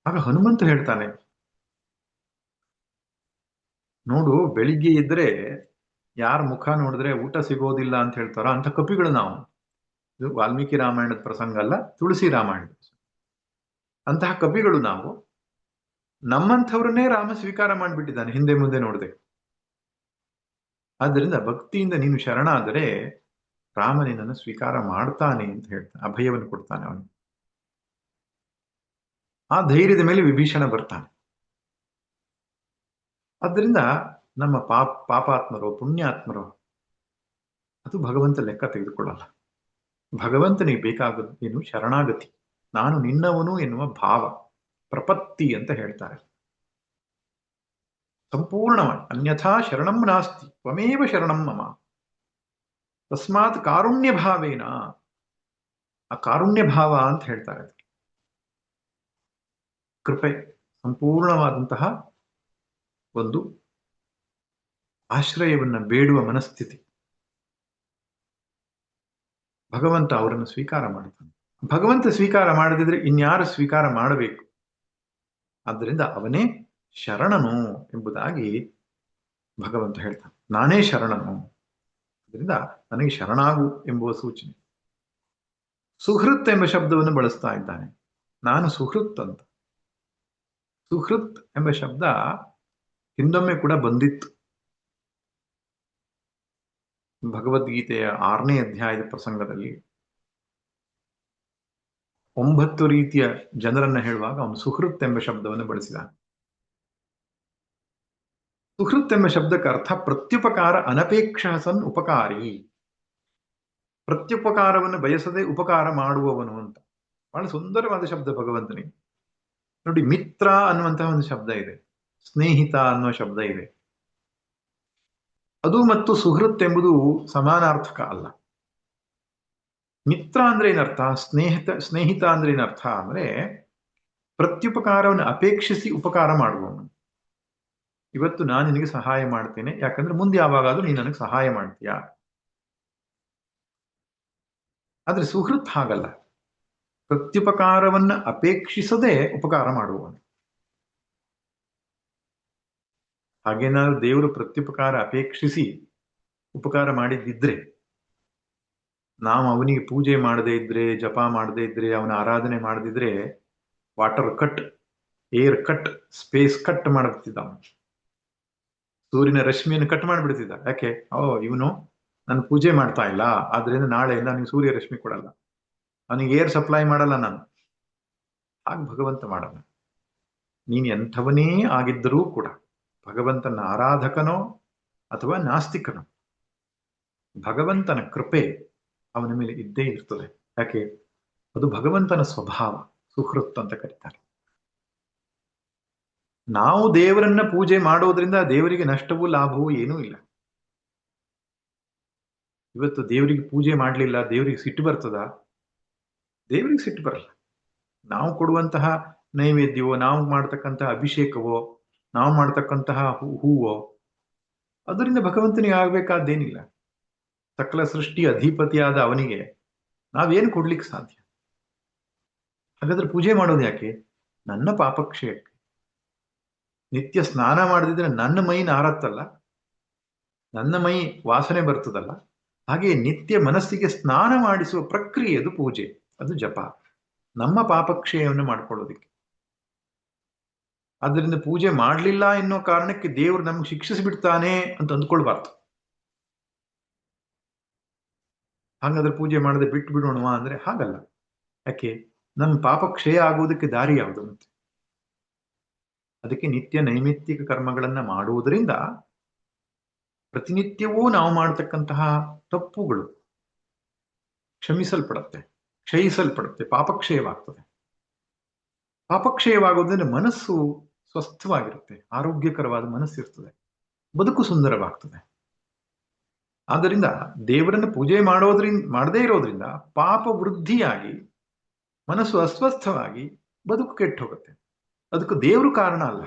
ಆಗ ಹನುಮಂತ ಹೇಳ್ತಾನೆ, ನೋಡು, ಬೆಳಿಗ್ಗೆ ಇದ್ರೆ ಯಾರ ಮುಖ ನೋಡಿದ್ರೆ ಊಟ ಸಿಗೋದಿಲ್ಲ ಅಂತ ಹೇಳ್ತಾರ ಅಂತ ಕಪಿಗಳು ನಾವು. ಇದು ವಾಲ್ಮೀಕಿ ರಾಮಾಯಣದ ಪ್ರಸಂಗ ಅಲ್ಲ, ತುಳಸಿ ರಾಮಾಯಣದ. ಅಂತಹ ಕಪಿಗಳು ನಾವು. ನಮ್ಮಂಥವ್ರನ್ನೇ ರಾಮ ಸ್ವೀಕಾರ ಮಾಡಿಬಿಟ್ಟಿದ್ದಾನೆ ಹಿಂದೆ ಮುಂದೆ ನೋಡದೆ. ಆದ್ದರಿಂದ ಭಕ್ತಿಯಿಂದ ನೀನು ಶರಣಾದರೆ ರಾಮ ನಿನ್ನನ್ನು ಸ್ವೀಕಾರ ಮಾಡ್ತಾನೆ ಅಂತ ಹೇಳ್ತಾನೆ, ಅಭಯವನ್ನು ಕೊಡ್ತಾನೆ ಅವನು. ಆ ಧೈರ್ಯದ ಮೇಲೆ ವಿಭೀಷಣ ಬರ್ತಾನೆ. ಆದ್ದರಿಂದ ನಮ್ಮ ಪಾಪಾತ್ಮರೋ ಪುಣ್ಯಾತ್ಮರೋ ಅದು ಭಗವಂತ ಲೆಕ್ಕ ತೆಗೆದುಕೊಳ್ಳಲ್ಲ. ಭಗವಂತನಿಗೆ ಬೇಕಾಗದು ಏನು? ಶರಣಾಗತಿ. ನಾನು ನಿನ್ನವನು ಎನ್ನುವ ಭಾವ, ಪ್ರಪತ್ತಿ ಅಂತ ಹೇಳ್ತಾರೆ. ಸಂಪೂರ್ಣವಾಗಿ ಅನ್ಯಥಾ ಶರಣಂ ನಾಸ್ತಿ ತ್ವಮೇವ ಶರಣಂ ಮಮ. ತಸ್ಮಾತ್ ಕಾರುಣ್ಯ ಭಾವೇನ. ಆ ಕಾರುಣ್ಯ ಭಾವ ಅಂತ ಹೇಳ್ತಾರೆ. ಕೃಪೆ, ಸಂಪೂರ್ಣವಾದಂತಹ ಒಂದು ಆಶ್ರಯವನ್ನ ಬೇಡುವ ಮನಸ್ಥಿತಿ. ಭಗವಂತ ಅವರನ್ನು ಸ್ವೀಕಾರ ಮಾಡ್ತಾನೆ. ಭಗವಂತ ಸ್ವೀಕಾರ ಮಾಡದಿದ್ರೆ ಇನ್ಯಾರು ಸ್ವೀಕಾರ ಮಾಡಬೇಕು? ಆದ್ದರಿಂದ ಅವನೇ ಶರಣನು ಎಂಬುದಾಗಿ ಭಗವಂತ ಹೇಳ್ತಾನೆ. ನಾನೇ ಶರಣನು, ಅದರಿಂದ ನನಗೆ ಶರಣಾಗು ಎಂಬುವ ಸೂಚನೆ. ಸುಹೃತ್ ಎಂಬ ಶಬ್ದವನ್ನು ಬಳಸ್ತಾ ಇದ್ದಾನೆ. ನಾನು ಸುಹೃತ್ ಅಂತ. ಸುಹೃತ್ ಎಂಬ ಶಬ್ದ ಹಿಂದೊಮ್ಮೆ ಕೂಡ ಬಂದಿತ್ತು. ಭಗವದ್ಗೀತೆಯ 6ನೇ ಅಧ್ಯಾಯದ ಪ್ರಸಂಗದಲ್ಲಿ 9 ರೀತಿಯ ಜನರನ್ನ ಹೇಳುವಾಗ ಅವನು ಸುಹೃತ್ ಎಂಬ ಶಬ್ದವನ್ನು ಬಳಸಿದ. ಸುಹೃತ್ ಎಂಬ ಶಬ್ದಕ್ಕೆ ಅರ್ಥ ಪ್ರತ್ಯುಪಕಾರ ಅನಪೇಕ್ಷ ಸನ್ ಉಪಕಾರಿ. ಪ್ರತ್ಯುಪಕಾರವನ್ನು ಬಯಸದೆ ಉಪಕಾರ ಮಾಡುವವನು ಅಂತ. ಬಹಳ ಸುಂದರವಾದ ಶಬ್ದ ಭಗವಂತನಿಗೆ. ನೋಡಿ, ಮಿತ್ರ ಅನ್ನುವಂತಹ ಒಂದು ಶಬ್ದ ಇದೆ, ಸ್ನೇಹಿತ ಅನ್ನುವ ಶಬ್ದ ಇದೆ. ಅದು ಮತ್ತು ಸುಹೃತ್ ಎಂಬುದು ಸಮಾನಾರ್ಥಕ ಅಲ್ಲ. ಮಿತ್ರ ಅಂದ್ರೆ ಏನರ್ಥ, ಸ್ನೇಹಿತ ಅಂದ್ರೆ ಏನರ್ಥ ಅಂದ್ರೆ ಪ್ರತ್ಯುಪಕಾರವನ್ನು ಅಪೇಕ್ಷಿಸಿ ಉಪಕಾರ ಮಾಡುವವನು. ಇವತ್ತು ನಾನು ನಿನಗೆ ಸಹಾಯ ಮಾಡ್ತೇನೆ, ಯಾಕಂದ್ರೆ ಮುಂದೆ ಯಾವಾಗಾದ್ರೂ ನೀನು ನನಗೆ ಸಹಾಯ ಮಾಡ್ತೀಯಾ. ಆದ್ರೆ ಸುಹೃತ್ ಹಾಗಲ್ಲ, ಪ್ರತ್ಯುಪಕಾರವನ್ನ ಅಪೇಕ್ಷಿಸದೆ ಉಪಕಾರ ಮಾಡುವವನು. ಹಾಗೇನಾದ್ರೂ ದೇವರು ಪ್ರತ್ಯುಪಕಾರ ಅಪೇಕ್ಷಿಸಿ ಉಪಕಾರ ಮಾಡಿದ್ದಿದ್ರೆ, ನಾವು ಅವನಿಗೆ ಪೂಜೆ ಮಾಡದೇ ಇದ್ರೆ, ಜಪ ಮಾಡದೇ ಇದ್ರೆ, ಅವನ ಆರಾಧನೆ ಮಾಡದಿದ್ರೆ, water cut, air cut, space cut ಮಾಡ್ಬಿಡ್ತಿದ್ದ. ಸೂರ್ಯನ ರಶ್ಮಿಯನ್ನು ಕಟ್ ಮಾಡಿಬಿಡ್ತಿದ್ದ. ಯಾಕೆ? ಇವನು ನಾನು ಪೂಜೆ ಮಾಡ್ತಾ ಇಲ್ಲ, ಆದ್ರಿಂದ ನಾಳೆಯಿಂದ ನನಗೆ ಸೂರ್ಯ ರಶ್ಮಿ ಕೊಡಲ್ಲ, ಅವನಿಗೆ ಏರ್ ಸಪ್ಲೈ ಮಾಡಲ್ಲ ನಾನು. ಹಾಗೆ ಭಗವಂತ ಮಾಡಲ್ಲ. ನೀನು ಎಂಥವನೇ ಆಗಿದ್ದರೂ ಕೂಡ, ಭಗವಂತನ ಆರಾಧಕನೋ ಅಥವಾ ನಾಸ್ತಿಕನೋ, ಭಗವಂತನ ಕೃಪೆ ಅವನ ಮೇಲೆ ಇದ್ದೇ ಇರ್ತದೆ. ಯಾಕೆ? ಅದು ಭಗವಂತನ ಸ್ವಭಾವ, ಸುಹೃತ್ ಅಂತ ಕರೀತಾರೆ. ನಾವು ದೇವರನ್ನ ಪೂಜೆ ಮಾಡೋದ್ರಿಂದ ದೇವರಿಗೆ ನಷ್ಟವೂ ಲಾಭವೂ ಏನೂ ಇಲ್ಲ. ಇವತ್ತು ದೇವರಿಗೆ ಪೂಜೆ ಮಾಡಲಿಲ್ಲ, ದೇವರಿಗೆ ಸಿಟ್ಟು ಬರ್ತದ? ದೇವರಿಗೆ ಸಿಟ್ಟು ಬರಲ್ಲ. ನಾವು ಕೊಡುವಂತಹ ನೈವೇದ್ಯವೋ, ನಾವು ಮಾಡ್ತಕ್ಕಂತಹ ಅಭಿಷೇಕವೋ, ನಾವು ಮಾಡ್ತಕ್ಕಂತಹ ಹೂವೋ, ಅದರಿಂದ ಭಗವಂತನಿಗೆ ಆಗ್ಬೇಕಾದ್ದೇನಿಲ್ಲ. ಸಕಲ ಸೃಷ್ಟಿ ಅಧಿಪತಿಯಾದ ಅವನಿಗೆ ನಾವೇನು ಕೊಡ್ಲಿಕ್ಕೆ ಸಾಧ್ಯ? ಹಾಗಾದ್ರೆ ಪೂಜೆ ಮಾಡೋದು ಯಾಕೆ? ನನ್ನ ಪಾಪಕ್ಷಯಕ್ಕೆ. ನಿತ್ಯ ಸ್ನಾನ ಮಾಡದಿದ್ರೆ ನನ್ನ ಮೈ ನಾರತ್ತಲ್ಲ, ನನ್ನ ಮೈ ವಾಸನೆ ಬರ್ತದಲ್ಲ. ಹಾಗೆ ನಿತ್ಯ ಮನಸ್ಸಿಗೆ ಸ್ನಾನ ಮಾಡಿಸುವ ಪ್ರಕ್ರಿಯೆ ಅದು ಪೂಜೆ, ಅದು ಜಪ, ನಮ್ಮ ಪಾಪಕ್ಷಯವನ್ನು ಮಾಡ್ಕೊಳ್ಳೋದಿಕ್ಕೆ. ಆದ್ದರಿಂದ ಪೂಜೆ ಮಾಡಲಿಲ್ಲ ಎನ್ನೋ ಕಾರಣಕ್ಕೆ ದೇವರು ನಮ್ಗೆ ಶಿಕ್ಷಿಸಿ ಬಿಡ್ತಾನೆ ಅಂತ ಅಂದ್ಕೊಳ್ಬಾರ್ದು. ಹಾಗಾದ್ರೆ ಪೂಜೆ ಮಾಡದೆ ಬಿಟ್ಟು ಬಿಡೋಣವಾ ಅಂದ್ರೆ ಹಾಗಲ್ಲ. ಯಾಕೆ? ನಮ್ಮ ಪಾಪ ಕ್ಷಯ ಆಗುವುದಕ್ಕೆ ದಾರಿ ಯಾವುದು? ಮತ್ತೆ ಅದಕ್ಕೆ ನಿತ್ಯ ನೈಮಿತ್ತಿಕ ಕರ್ಮಗಳನ್ನ ಮಾಡುವುದರಿಂದ ಪ್ರತಿನಿತ್ಯವೂ ನಾವು ಮಾಡತಕ್ಕಂತಹ ತಪ್ಪುಗಳು ಕ್ಷಮಿಸಲ್ಪಡುತ್ತೆ, ಕ್ಷಯಿಸಲ್ಪಡುತ್ತೆ, ಪಾಪಕ್ಷಯವಾಗ್ತದೆ. ಪಾಪಕ್ಷಯವಾಗುವುದರಿಂದ ಮನಸ್ಸು ಸ್ವಸ್ಥವಾಗಿರುತ್ತೆ, ಆರೋಗ್ಯಕರವಾದ ಮನಸ್ಸಿರ್ತದೆ, ಬದುಕು ಸುಂದರವಾಗ್ತದೆ. ಆದ್ದರಿಂದ ದೇವರನ್ನು ಪೂಜೆ ಮಾಡದೇ ಇರೋದ್ರಿಂದ ಪಾಪ ವೃದ್ಧಿಯಾಗಿ ಮನಸ್ಸು ಅಸ್ವಸ್ಥವಾಗಿ ಬದುಕು ಕೆಟ್ಟು ಹೋಗುತ್ತೆ. ಅದಕ್ಕೆ ದೇವರು ಕಾರಣ ಅಲ್ಲ.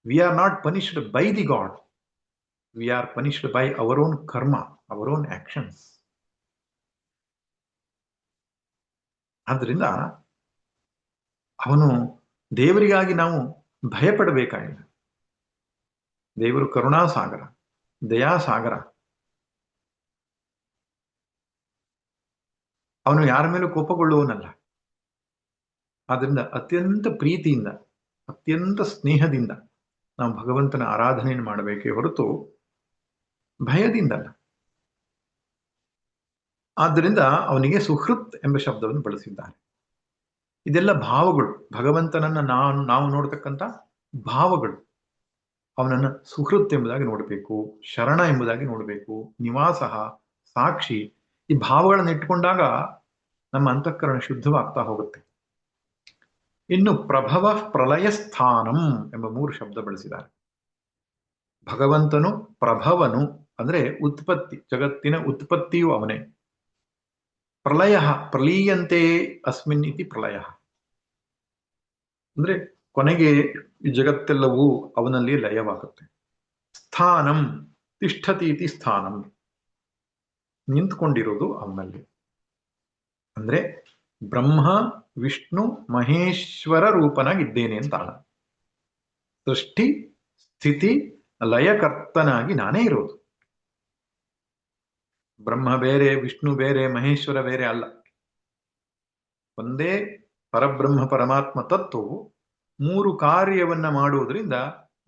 We are not punished by the god, we are punished by our own ಕರ್ಮ, ಅವರ್ ಓನ್ ಆಕ್ಷನ್ಸ್. ಆದ್ದರಿಂದ ಅವನು ದೇವರಿಗಾಗಿ ನಾವು ಭಯಪಡಬೇಕಾಗಿಲ್ಲ. ದೇವರು ಕರುಣಾಸಾಗರ, ದಯಾಸಾಗರ. ಅವನು ಯಾರ ಮೇಲೂ ಕೋಪಗೊಳ್ಳುವವನಲ್ಲ. ಆದ್ದರಿಂದ ಅತ್ಯಂತ ಪ್ರೀತಿಯಿಂದ, ಅತ್ಯಂತ ಸ್ನೇಹದಿಂದ ನಾವು ಭಗವಂತನ ಆರಾಧನೆಯನ್ನು ಮಾಡಬೇಕೇ ಹೊರತು ಭಯದಿಂದಲ್ಲ. ಆದ್ದರಿಂದ ಅವನಿಗೆ ಸುಹೃತ್ ಎಂಬ ಶಬ್ದವನ್ನು ಬಳಸಿದ್ದಾನೆ. ಇದೆಲ್ಲ ಭಾವಗಳು, ಭಗವಂತನನ್ನ ನಾವು ನೋಡ್ತಕ್ಕಂಥ ಭಾವಗಳು. ಅವನನ್ನು ಸುಹೃತ್ ಎಂಬುದಾಗಿ ನೋಡಬೇಕು, ಶರಣ ಎಂಬುದಾಗಿ ನೋಡಬೇಕು, ನಿವಾಸ, ಸಾಕ್ಷಿ. ಈ ಭಾವಗಳನ್ನು ಇಟ್ಟುಕೊಂಡಾಗ ನಮ್ಮ ಅಂತಃಕರಣ ಶುದ್ಧವಾಗ್ತಾ ಹೋಗುತ್ತೆ. ಇನ್ನು ಪ್ರಭವ ಪ್ರಲಯ ಸ್ಥಾನಂ ಎಂಬ 3 ಶಬ್ದ ಬಳಸಿದ್ದಾರೆ. ಭಗವಂತನು ಪ್ರಭವನು ಅಂದ್ರೆ ಉತ್ಪತ್ತಿ, ಜಗತ್ತಿನ ಉತ್ಪತ್ತಿಯು ಅವನೇ. ಪ್ರಲಯ ಪ್ರಲೀಯಂತೆ ಅಸ್ಮಿನ್ ಇತಿ ಪ್ರಲಯ ಅಂದ್ರೆ ಕೊನೆಗೆ ಈ ಜಗತ್ತೆಲ್ಲವೂ ಅವನಲ್ಲಿ ಲಯವಾಗುತ್ತೆ. ಸ್ಥಾನಂ ತಿಷ್ಠತಿ ಇತಿ ಸ್ಥಾನಂ, ನಿಂತ್ಕೊಂಡಿರೋದು ಅವನಲ್ಲಿ. ಅಂದ್ರೆ ಬ್ರಹ್ಮ ವಿಷ್ಣು ಮಹೇಶ್ವರ ರೂಪನಾಗಿದ್ದೇನೆ ಅಂತ ಅರ್ಥ. ಸೃಷ್ಟಿ ಸ್ಥಿತಿ ಲಯಕರ್ತನಾಗಿ ನಾನೇ ಇರೋದು. ಬ್ರಹ್ಮ ಬೇರೆ, ವಿಷ್ಣು ಬೇರೆ, ಮಹೇಶ್ವರ ಬೇರೆ ಅಲ್ಲ. ಒಂದೇ ಪರಬ್ರಹ್ಮ ಪರಮಾತ್ಮ ತತ್ವವು ಮೂರು ಕಾರ್ಯವನ್ನ ಮಾಡುವುದರಿಂದ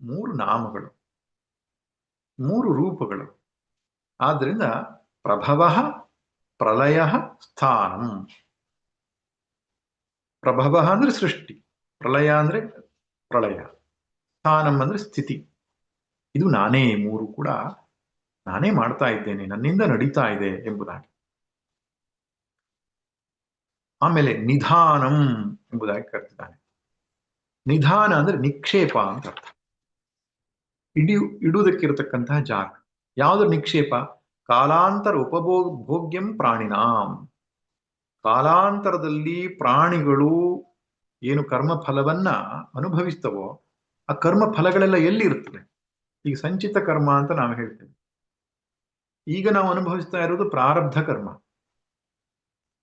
ಮೂರು ನಾಮಗಳು, ಮೂರು ರೂಪಗಳು. ಆದ್ರಿಂದ ಪ್ರಭವ, ಪ್ರಲಯ, ಸ್ಥಾನಂ. ಪ್ರಭವ ಅಂದ್ರೆ ಸೃಷ್ಟಿ, ಪ್ರಲಯ ಅಂದ್ರೆ ಪ್ರಳಯ, ಸ್ಥಾನಂ ಅಂದ್ರೆ ಸ್ಥಿತಿ. ಇದು ನಾನೇ, ಮೂರು ಕೂಡ ನಾನೇ ಮಾಡ್ತಾ ಇದ್ದೇನೆ, ನನ್ನಿಂದ ನಡೀತಾ ಇದೆ ಎಂಬುದಾಗಿ. ಆಮೇಲೆ ನಿಧಾನಂ ಎಂಬುದಾಗಿ ಕರೆದಿದ್ದಾನೆ. ನಿಧಾನ ಅಂದ್ರೆ ನಿಕ್ಷೇಪ ಅಂತ ಅರ್ಥ. ಇಡುವುದಕ್ಕಿರತಕ್ಕಂತಹ ಜಾಗ. ಯಾವುದು ನಿಕ್ಷೇಪ? ಕಾಲಾಂತರ ಭೋಗ್ಯಂ ಪ್ರಾಣಿನಾಂ. ಕಾಲಾಂತರದಲ್ಲಿ ಪ್ರಾಣಿಗಳು ಏನು ಕರ್ಮ ಫಲವನ್ನ ಅನುಭವಿಸ್ತವೋ ಆ ಕರ್ಮ ಫಲಗಳೆಲ್ಲ ಎಲ್ಲಿ ಇರ್ತದೆ? ಈಗ ಸಂಚಿತ ಕರ್ಮ ಅಂತ ನಾವು ಹೇಳ್ತೇವೆ. ಈಗ ನಾವು ಅನುಭವಿಸ್ತಾ ಇರೋದು ಪ್ರಾರಬ್ಧ ಕರ್ಮ.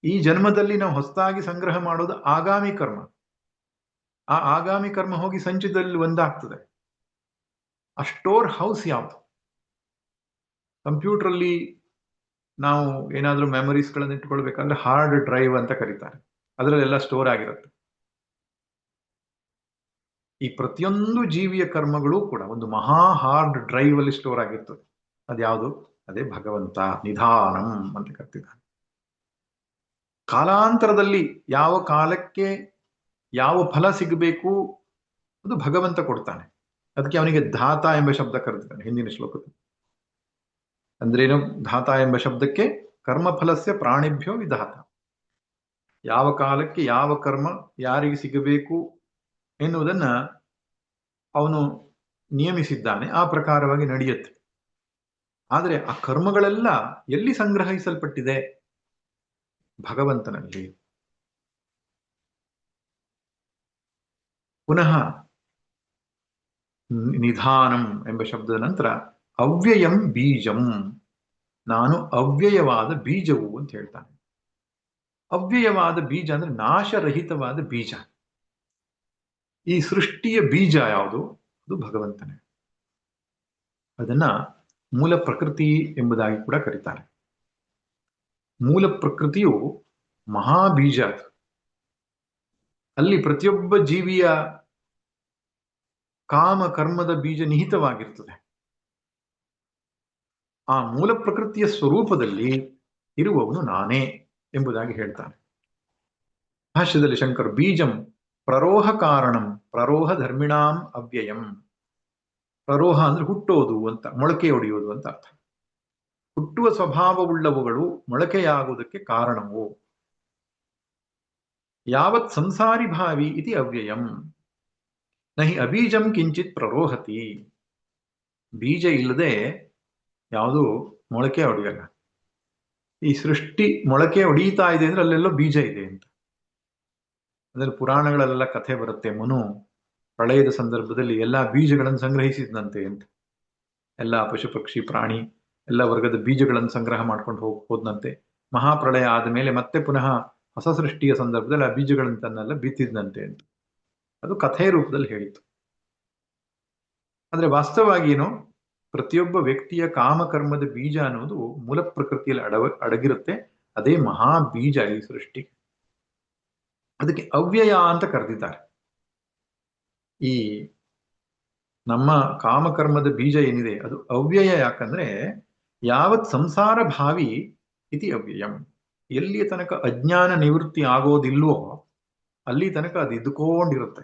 ಈ ಜನ್ಮದಲ್ಲಿ ನಾವು ಹೊಸದಾಗಿ ಸಂಗ್ರಹ ಮಾಡೋದು ಆಗಾಮಿ ಕರ್ಮ. ಆ ಆಗಾಮಿ ಕರ್ಮ ಹೋಗಿ ಸಂಚಿತದಲ್ಲಿ ಒಂದಾಗ್ತದೆ. ಆ ಸ್ಟೋರ್ ಹೌಸ್ ಯಾವುದು? ಕಂಪ್ಯೂಟರ್ ಅಲ್ಲಿ ನಾವು ಏನಾದ್ರೂ ಮೆಮೊರೀಸ್ಗಳನ್ನು ಇಟ್ಕೊಳ್ಬೇಕಾದ್ರೆ ಹಾರ್ಡ್ ಡ್ರೈವ್ ಅಂತ ಕರೀತಾರೆ. ಅದರಲ್ಲೆಲ್ಲ ಸ್ಟೋರ್ ಆಗಿರುತ್ತೆ. ಈ ಪ್ರತಿಯೊಂದು ಜೀವಿಯ ಕರ್ಮಗಳು ಕೂಡ ಒಂದು ಮಹಾ ಹಾರ್ಡ್ ಡ್ರೈವ್ ಅಲ್ಲಿ ಸ್ಟೋರ್ ಆಗಿರ್ತದೆ. ಅದ್ಯಾವುದು? ಅದೇ ಭಗವಂತ. ನಿಧಾನಂ ಅಂತ ಕರ್ತಿದ್ದಾನೆ. ಕಾಲಾಂತರದಲ್ಲಿ ಯಾವ ಕಾಲಕ್ಕೆ ಯಾವ ಫಲ ಸಿಗಬೇಕು ಅದು ಭಗವಂತ ಕೊಡ್ತಾನೆ. ಅದಕ್ಕೆ ಅವನಿಗೆ ಧಾತ ಎಂಬ ಶಬ್ದ ಕರೆದಿದ್ದಾನೆ ಹಿಂದಿನ ಶ್ಲೋಕದಲ್ಲಿ. ಅಂದ್ರೇನು ಧಾತ ಎಂಬ ಶಬ್ದಕ್ಕೆ? ಕರ್ಮಫಲಸ್ಯ ಪ್ರಾಣಿಭ್ಯೋ ವಿಧಾತ. ಯಾವ ಕಾಲಕ್ಕೆ ಯಾವ ಕರ್ಮ ಯಾರಿಗೆ ಸಿಗಬೇಕು ಎನ್ನುವುದನ್ನ ಅವನು ನಿಯಮಿಸಿದ್ದಾನೆ. ಆ ಪ್ರಕಾರವಾಗಿ ನಡೆಯುತ್ತೆ. ಆದರೆ ಆ ಕರ್ಮಗಳೆಲ್ಲ ಎಲ್ಲಿ ಸಂಗ್ರಹಿಸಲ್ಪಟ್ಟಿದೆ? ಭಗವಂತನಲ್ಲಿ. ಪುನಃ ನಿಧಾನಂ ಎಂಬ ಶಬ್ದದ ನಂತರ ಅವ್ಯಯಂ ಬೀಜಂ. ನಾನು ಅವ್ಯಯವಾದ ಬೀಜವು ಅಂತ ಹೇಳ್ತಾನೆ. ಅವ್ಯಯವಾದ ಬೀಜ ಅಂದ್ರೆ ನಾಶರಹಿತವಾದ ಬೀಜ. ಈ ಸೃಷ್ಟಿಯ ಬೀಜ ಯಾವುದು? ಅದು ಭಗವಂತನೇ. ಅದನ್ನ ಮೂಲ ಪ್ರಕೃತಿ ಎಂಬುದಾಗಿ ಕೂಡ ಕರೀತಾರೆ. ಮೂಲ ಪ್ರಕೃತಿಯು ಮಹಾಬೀಜ. ಅಲ್ಲಿ ಪ್ರತಿಯೊಬ್ಬ ಜೀವಿಯ ಕಾಮ ಕರ್ಮದ ಬೀಜ ನಿಹಿತವಾಗಿರ್ತದೆ. ಆ ಮೂಲ ಪ್ರಕೃತಿಯ ಸ್ವರೂಪದಲ್ಲಿ ಇರುವವನು ನಾನೇ ಎಂಬುದಾಗಿ ಹೇಳ್ತಾನೆ. ಭಾಷ್ಯದಲ್ಲಿ ಶಂಕರ್ ಬೀಜಂ ಪ್ರರೋಹ ಕಾರಣಂ ಪ್ರರೋಹ ಧರ್ಮಿಣಾಂ ಅವ್ಯಯಂ. ಪ್ರರೋಹ ಅಂದ್ರೆ ಹುಟ್ಟೋದು ಅಂತ, ಮೊಳಕೆ ಒಡೆಯೋದು ಅಂತ ಅರ್ಥ. ಹುಟ್ಟುವ ಸ್ವಭಾವವುಳ್ಳವುಗಳು ಮೊಳಕೆಯಾಗುವುದಕ್ಕೆ ಕಾರಣವು. ಯಾವತ್ ಸಂಸಾರಿ ಭಾವಿ ಇತಿ ಅವ್ಯಯಂ ನಹಿ ಅಬೀಜಂ ಕಿಂಚಿತ್ ಪ್ರರೋಹತಿ. ಬೀಜ ಇಲ್ಲದೆ ಯಾವುದು ಮೊಳಕೆ ಹೊಡೆಯಲ್ಲ. ಈ ಸೃಷ್ಟಿ ಮೊಳಕೆ ಹೊಡೀತಾ ಇದೆ ಅಂದ್ರೆ ಅಲ್ಲೆಲ್ಲೋ ಬೀಜ ಇದೆ ಅಂತ. ಅದ್ರಲ್ಲಿ ಪುರಾಣಗಳೆಲ್ಲ ಕಥೆ ಬರುತ್ತೆ. ಮನು ಪ್ರಳಯದ ಸಂದರ್ಭದಲ್ಲಿ ಎಲ್ಲಾ ಬೀಜಗಳನ್ನು ಸಂಗ್ರಹಿಸಿದಂತೆ ಅಂತ. ಎಲ್ಲ ಪಶು ಪಕ್ಷಿ ಪ್ರಾಣಿ ಎಲ್ಲ ವರ್ಗದ ಬೀಜಗಳನ್ನು ಸಂಗ್ರಹ ಮಾಡ್ಕೊಂಡು ಹೋದ್ನಂತೆ. ಮಹಾಪ್ರಳಯ ಆದ ಮೇಲೆ ಮತ್ತೆ ಪುನಃ ಹೊಸ ಸೃಷ್ಟಿಯ ಸಂದರ್ಭದಲ್ಲಿ ಆ ಬೀಜಗಳನ್ನು ತನ್ನೆಲ್ಲ ಬಿತ್ತಿದ್ದಂತೆ ಅಂತ. ಅದು ಕಥೆಯ ರೂಪದಲ್ಲಿ ಹೇಳಿತ್ತು. ಆದ್ರೆ ವಾಸ್ತವವಾಗಿ ಏನು? ಪ್ರತಿಯೊಬ್ಬ ವ್ಯಕ್ತಿಯ ಕಾಮಕರ್ಮದ ಬೀಜ ಅನ್ನೋದು ಮೂಲ ಪ್ರಕೃತಿಯಲ್ಲಿ ಅಡಗಿರುತ್ತೆ. ಅದೇ ಮಹಾ ಬೀಜ ಈ ಸೃಷ್ಟಿ. ಅದಕ್ಕೆ ಅವ್ಯಯ ಅಂತ ಕರೆದಿದ್ದಾರೆ. ಈ ನಮ್ಮ ಕಾಮಕರ್ಮದ ಬೀಜ ಏನಿದೆ ಅದು ಅವ್ಯಯ. ಯಾಕಂದ್ರೆ ಯಾವತ್ ಸಂಸಾರ ಭಾವಿ ಇತಿ ಅವ್ಯಯಂ. ಎಲ್ಲಿಯ ತನಕ ಅಜ್ಞಾನ ನಿವೃತ್ತಿ ಆಗೋದಿಲ್ವೋ ಅಲ್ಲಿ ತನಕ ಅದು ಇದ್ದುಕೊಂಡಿರುತ್ತೆ.